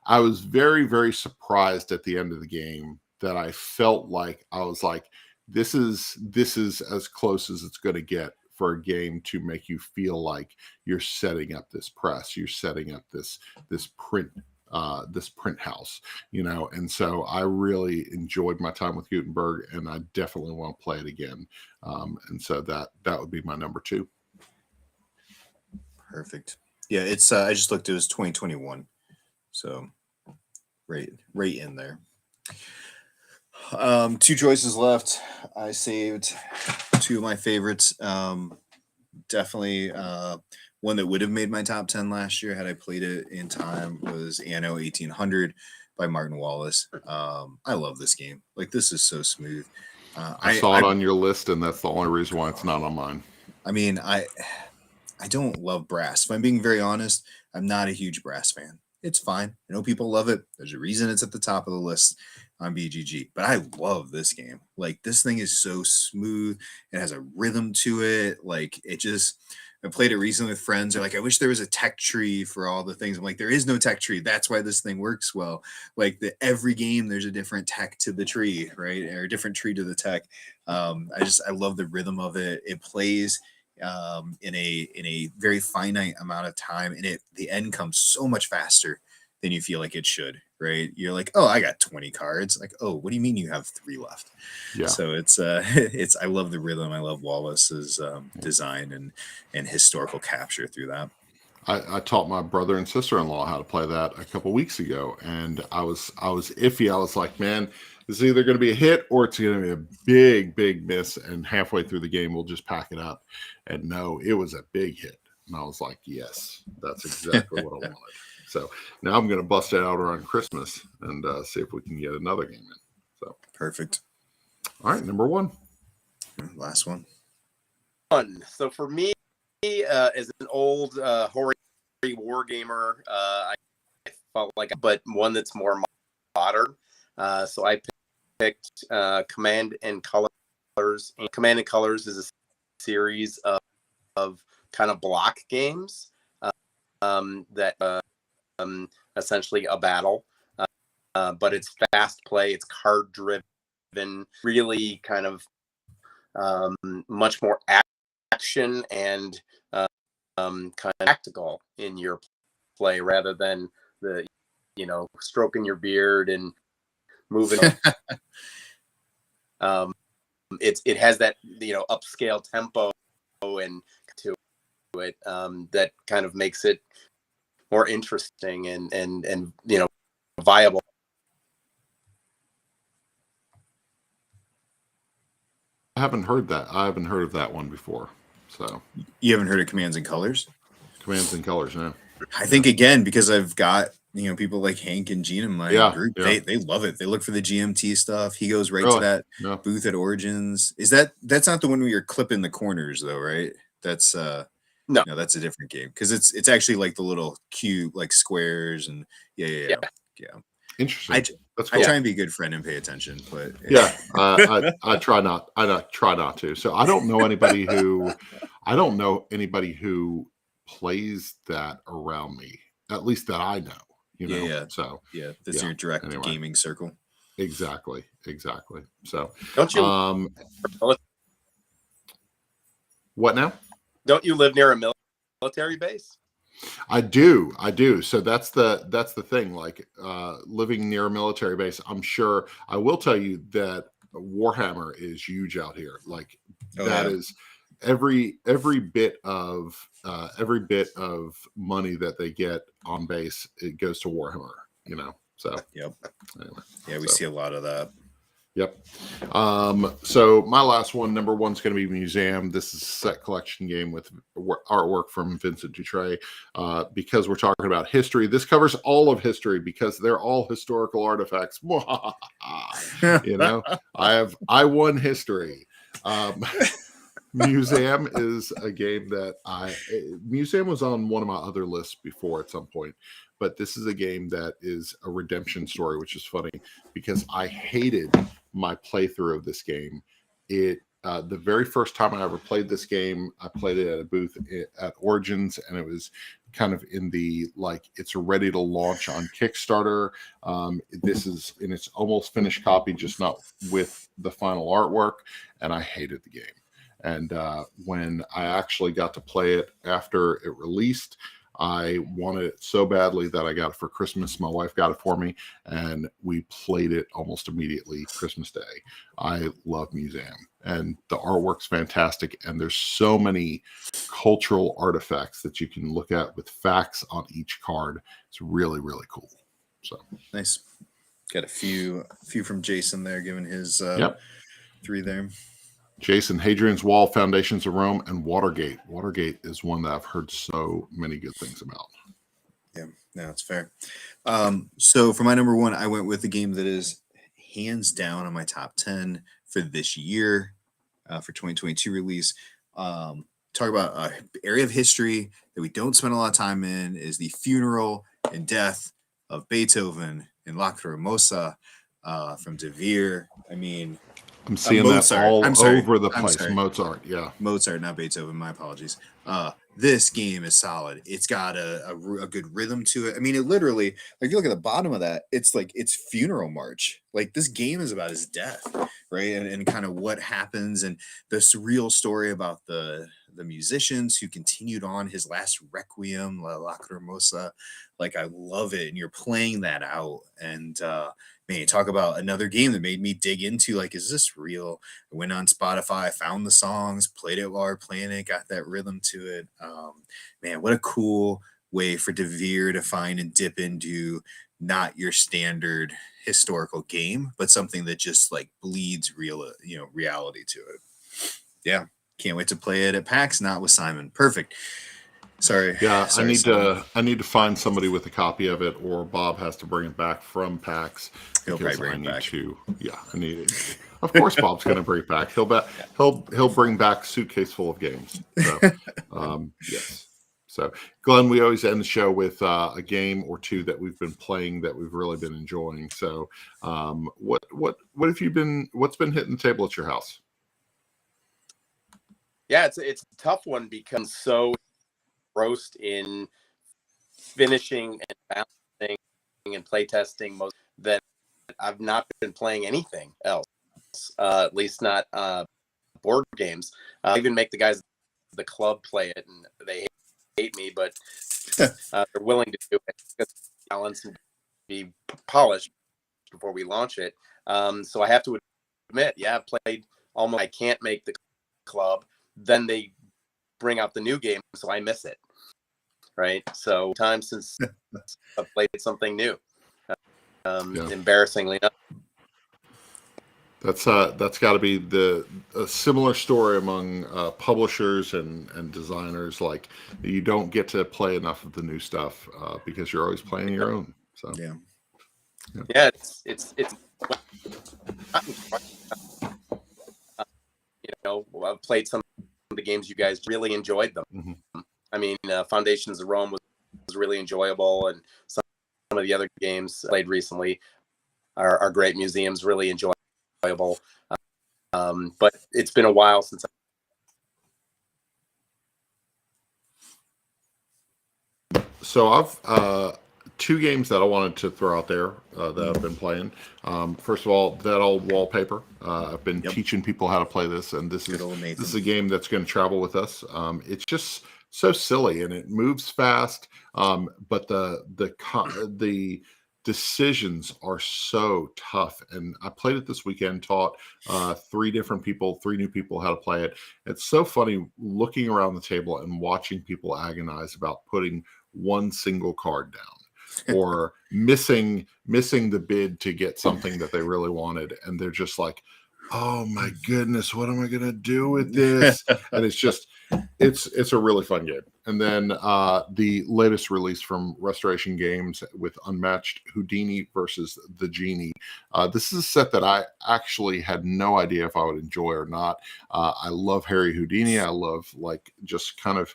I was very, very surprised at the end of the game that I felt like I was like, this is as close as it's going to get for a game to make you feel like you're setting up this press, you're setting up this print house, And so I really enjoyed my time with Gutenberg, and I definitely want to play it again. And so that would be my number 2. Perfect. Yeah, it's I just looked. It was 2021, so right in there. 2 choices left. I saved 2 of my favorites. Definitely one that would have made my top 10 last year had I played it in time was Anno 1800 by Martin Wallace. I love this game. Like, this is so smooth. I saw it on your list, and that's the only reason why it's not on mine. I mean, I don't love brass. If I'm being very honest, I'm not a huge brass fan. It's fine. I know people love it. There's a reason it's at the top of the list on BGG, but I love this game. Like, this thing is so smooth. It has a rhythm to it. Like, I played it recently with friends. They're like, I wish there was a tech tree for all the things. I'm like, there is no tech tree. That's why this thing works well. Like, every game, there's a different tech to the tree, right? Or a different tree to the tech. I love the rhythm of it. It plays in a very finite amount of time, and the end comes so much faster than you feel like it should, right? You're like, oh, I got 20 cards. Like, oh, what do you mean you have 3 left? Yeah. So it's I love the rhythm. I love Wallace's design and historical capture through that. I taught my brother and sister-in-law how to play that a couple weeks ago, and I was iffy. I was like, man, this is either going to be a hit or it's going to be a big, big miss, and halfway through the game we'll just pack it up. And no, it was a big hit, and I was like, yes, that's exactly what I wanted. So now I'm going to bust it out around Christmas and see if we can get another game in. So perfect. All right, number 1. Last one. So for me, as an old horror war gamer, I felt like, but one that's more modern. So I picked Command and Colors. And Command and Colors is a series of kind of block games that essentially a battle, but it's fast play. It's card driven, really kind of much more action and kind of tactical in your play rather than the stroking your beard and moving It has that upscale tempo and to it that kind of makes it more interesting and viable. I haven't heard that. I haven't heard of that one before. So You haven't heard of Commands and Colors? Commands and Colors, no. I think again because I've got people like Hank and Gene in my group. Yeah. They love it. They look for the GMT stuff. He goes right to Really? that Yeah. booth at Origins. That's not the one where you're clipping the corners though, right? That's No, that's a different game because it's actually like the little cube like squares and yeah. Interesting. That's I cool. try and be a good friend and pay attention, but Yeah, I try not. I try not to. So I don't know anybody who plays that around me. At least that I know. Yeah. So yeah, that's your direct gaming circle. exactly. So don't you? What now? Don't you live near a military base? I do. So that's the thing. Like living near a military base, I'm sure. I will tell you that Warhammer is huge out here. Like is every bit of money that they get on base, it goes to Warhammer. So yep. Anyway, yeah, we see a lot of that. Yep. So my last one, number one's going to be Museum. This is a set collection game with artwork from Vincent Dutray. Because we're talking about history, this covers all of history because they're all historical artifacts. I won history. Museum is a game that Museum was on one of my other lists before at some point, but this is a game that is a redemption story, which is funny because I hated my playthrough of this game. The very first time I ever played this game, I played it at a booth at Origins, and it was kind of in the it's ready to launch on Kickstarter. This is in its almost finished copy, just not with the final artwork, and I hated the game. And when I actually got to play it after it released, I wanted it so badly that I got it for Christmas. My wife got it for me, and we played it almost immediately Christmas Day. I love Museum, and the artwork's fantastic, and there's so many cultural artifacts that you can look at with facts on each card. It's really, really cool. So nice. Got a few from Jason there, giving his 3 there. Jason, Hadrian's Wall, Foundations of Rome, and Watergate. Watergate is one that I've heard so many good things about. Yeah, no, it's fair. So for my number one, I went with the game that is hands down on my top 10 for this year, for 2022 release. Talk about an area of history that we don't spend a lot of time in is the funeral and death of Beethoven in Lacrimosa from De Vere. I mean, I'm seeing Mozart. That all over the place. Mozart, yeah. Mozart, not Beethoven. My apologies. This game is solid. It's got a good rhythm to it. I mean, it literally, like, you look at the bottom of that, it's like it's funeral march. Like, this game is about his death, right? And kind of what happens and the surreal story about the musicians who continued on his last requiem, La Lacrimosa. Like, I love it. And you're playing that out. And man, talk about another game that made me dig into, like, is this real? I went on Spotify, found the songs, played it while we were playing it, got that rhythm to it. Man, what a cool way for De Vere to find and dip into not your standard historical game, but something that just like bleeds reality to it. Yeah. Can't wait to play it at PAX, not with Simon. Perfect. Sorry. Yeah, Sorry, I need to find somebody with a copy of it, or Bob has to bring it back from PAX. He'll probably bring it back. I need it. Of course, Bob's going to bring it back. He'll bring back a suitcase full of games. So, yes. So, Glenn, we always end the show with a game or two that we've been playing that we've really been enjoying. So, what's been hitting the table at your house? Yeah, it's a tough one because so engrossed in finishing and balancing and playtesting most that I've not been playing anything else. At least not board games. I even make the guys at the club play it, and they hate me, but they're willing to do it because balance and be polished before we launch it. So I have to admit, yeah, I've played almost. I can't make the club. Then they bring out the new game, so I miss it. Right. So time since I've played something new. Embarrassingly enough. That's got to be a similar story among publishers and designers. Like, you don't get to play enough of the new stuff because you're always playing your own. So yeah, it's I've played some of the games you guys really enjoyed them. Mm-hmm. I mean, Foundations of Rome was really enjoyable, and some of the other games played recently are great. Museums really enjoyable. But it's been a while since. So I've two games that I wanted to throw out there that I've been playing. First of all, That Old Wallpaper. I've been teaching people how to play this, and this is a game that's going to travel with us. It's just so silly, and it moves fast, but the decisions are so tough. And I played it this weekend, taught three new people how to play it. It's so funny looking around the table and watching people agonize about putting one single card down or missing the bid to get something that they really wanted, and they're just like, oh my goodness, what am I gonna do with this? And it's a really fun game. And then the latest release from Restoration Games with Unmatched, Houdini versus the Genie. This is a set that I actually had no idea if I would enjoy or not. I love Harry Houdini. I love, like, just kind of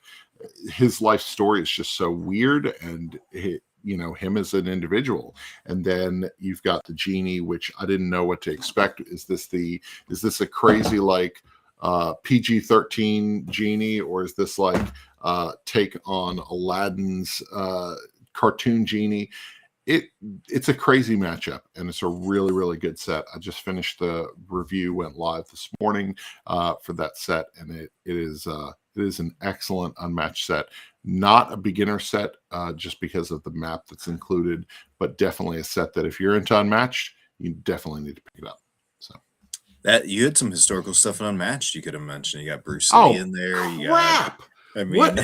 his life story is just so weird, and him as an individual. And then you've got the Genie, which I didn't know what to expect. Is this a crazy, like, PG-13 Genie, or is this like take on Aladdin's cartoon Genie? It's a crazy matchup, and it's a really, really good set. I just finished the review, went live this morning for that set, and it is an excellent Unmatched set. Not a beginner set just because of the map that's included, but definitely a set that if you're into Unmatched, you definitely need to pick it up. So that you had some historical stuff in Unmatched you could have mentioned. You got Bruce Lee in there. Crap! I mean, what?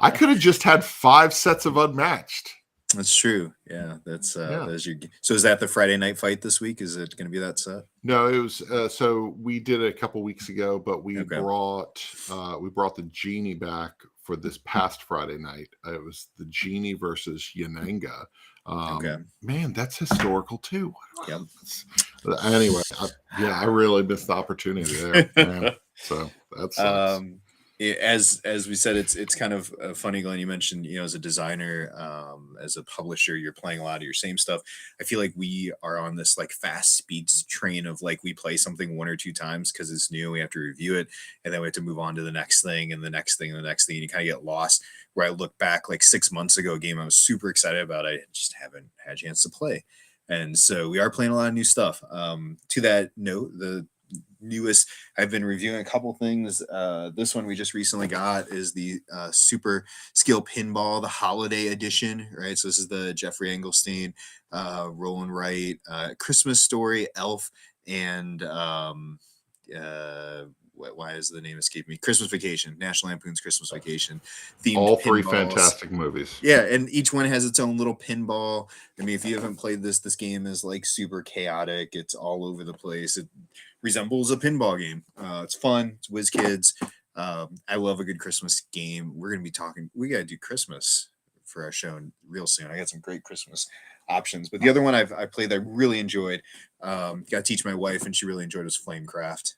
I could have just had 5 sets of Unmatched. That's true. Yeah, that's your. So is that the Friday night fight this week? Is it going to be that set? No, it was. So we did it a couple weeks ago, but we brought the Genie back for this past Friday night. It was the Genie versus Yananga. Man, that's historical too. Yep. Anyway, I really missed the opportunity there. Man. So that's. As we said, it's kind of funny, Glenn. You mentioned, as a designer, as a publisher, you're playing a lot of your same stuff. I feel like we are on this like fast speed train of like we play something 1 or 2 times because it's new, we have to review it, and then we have to move on to the next thing and the next thing and the next thing. And you kind of get lost. Where I look back like 6 months ago, a game I was super excited about, I just haven't had a chance to play, and so we are playing a lot of new stuff. To that note, the newest, I've been reviewing a couple things. This one we just recently got is the Super Skill Pinball, the Holiday Edition, right? So this is the Jeffrey Engelstein, Roland Wright, Christmas Story, Elf, and why is the name escaping me? Christmas Vacation, National Lampoon's Christmas Vacation. Themed all 3 pinballs. Fantastic movies. Yeah, and each one has its own little pinball. I mean, if you haven't played this game is like super chaotic. It's all over the place. It resembles a pinball game. It's fun. It's whiz kids. I love a good Christmas game. We're gonna be talking. We gotta do Christmas for our show real soon. I got some great Christmas options. But the other one I played that I really enjoyed. Got to teach my wife, and she really enjoyed, was Flamecraft.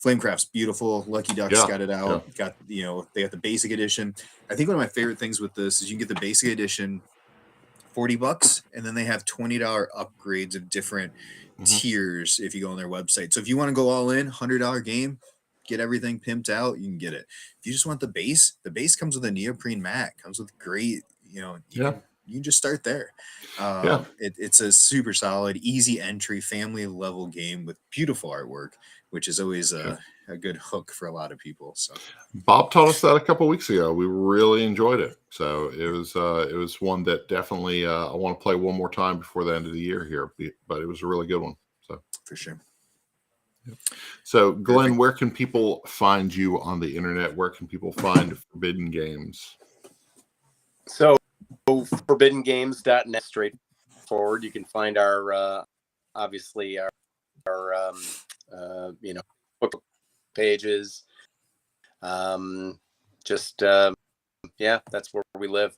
Flamecraft's beautiful. Lucky Ducks got it out. Got they got the basic edition. I think one of my favorite things with this is you can get the basic edition, $40, and then they have $20 upgrades of different tiers if you go on their website. So if you want to go all in, $100 game, get everything pimped out, you can get it. If you just want the base comes with a neoprene mat, comes with great, you can just start there. It's a super solid, easy entry, family level game with beautiful artwork, which is always a good hook for a lot of people. So Bob taught us that a couple of weeks ago. We really enjoyed it. So it was one that definitely I want to play one more time before the end of the year here. But it was a really good one. So For sure. So, Glenn, Perfect. where can people find you on the internet? Where can people find Forbidden Games? So forbiddengames.net, straightforward. You can find our obviously our book pages. Yeah, that's where we live.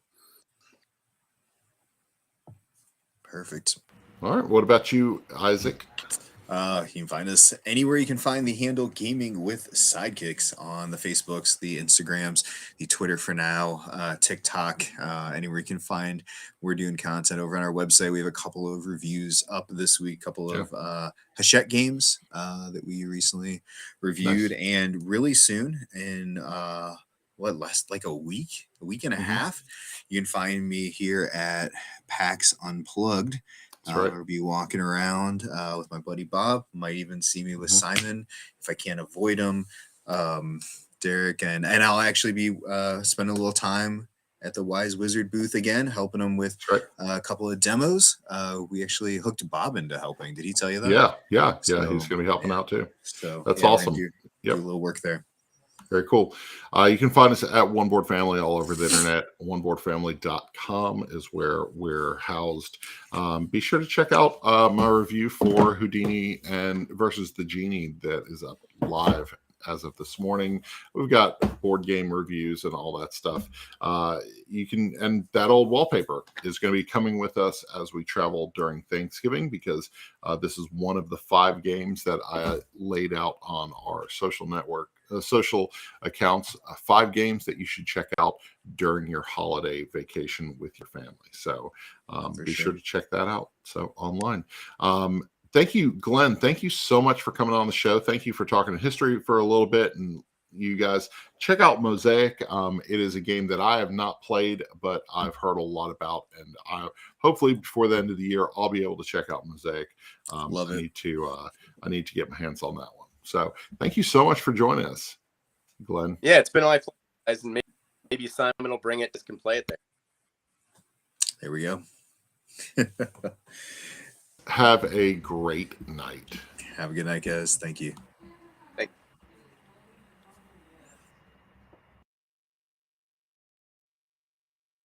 Perfect. All right. What about you, Isaac? You can find us anywhere you can find the handle Gaming with Sidekicks on the Facebooks, the Instagrams, the Twitter for now, TikTok, anywhere you can find. We're doing content over on our website. We have a couple of reviews up this week, couple of Hachette games that we recently reviewed, Nice. and really soon in last like a week and a half, you can find me here at PAX Unplugged. That's right. I'll be walking around with my buddy Bob. Might even see me with Simon if I can't avoid him. Derek and I'll actually be spending a little time at the Wise Wizard booth again, helping him with That's right. a couple of demos. We actually hooked Bob into helping. Did he tell you that? Yeah. So, He's going to be helping out too. So That's we're gonna awesome. do a little work there. Very cool. You can find us at One Board Family all over the internet. OneBoardFamily.com is where we're housed. Be sure to check out my review for Houdini and versus the Genie that is up live as of this morning. We've got board game reviews and all that stuff. And that old wallpaper is going to be coming with us as we travel during Thanksgiving, because this is one of the 5 games that I laid out on our social network. Social accounts, 5 games that you should check out during your holiday vacation with your family. So be sure to check that out. So online. Thank you, Glenn. Thank you so much for coming on the show. Thank you for talking history for a little bit. And you guys check out Mosaic. It is a game that I have not played, but I've heard a lot about. And hopefully before the end of the year, I'll be able to check out Mosaic. Love it. I need to get my hands on that one. So thank you so much for joining us, Glenn. Yeah, it's been a life, guys, and maybe Simon will bring it. Just can play it there. There we go. Have a great night. Have a good night, guys. Thank you.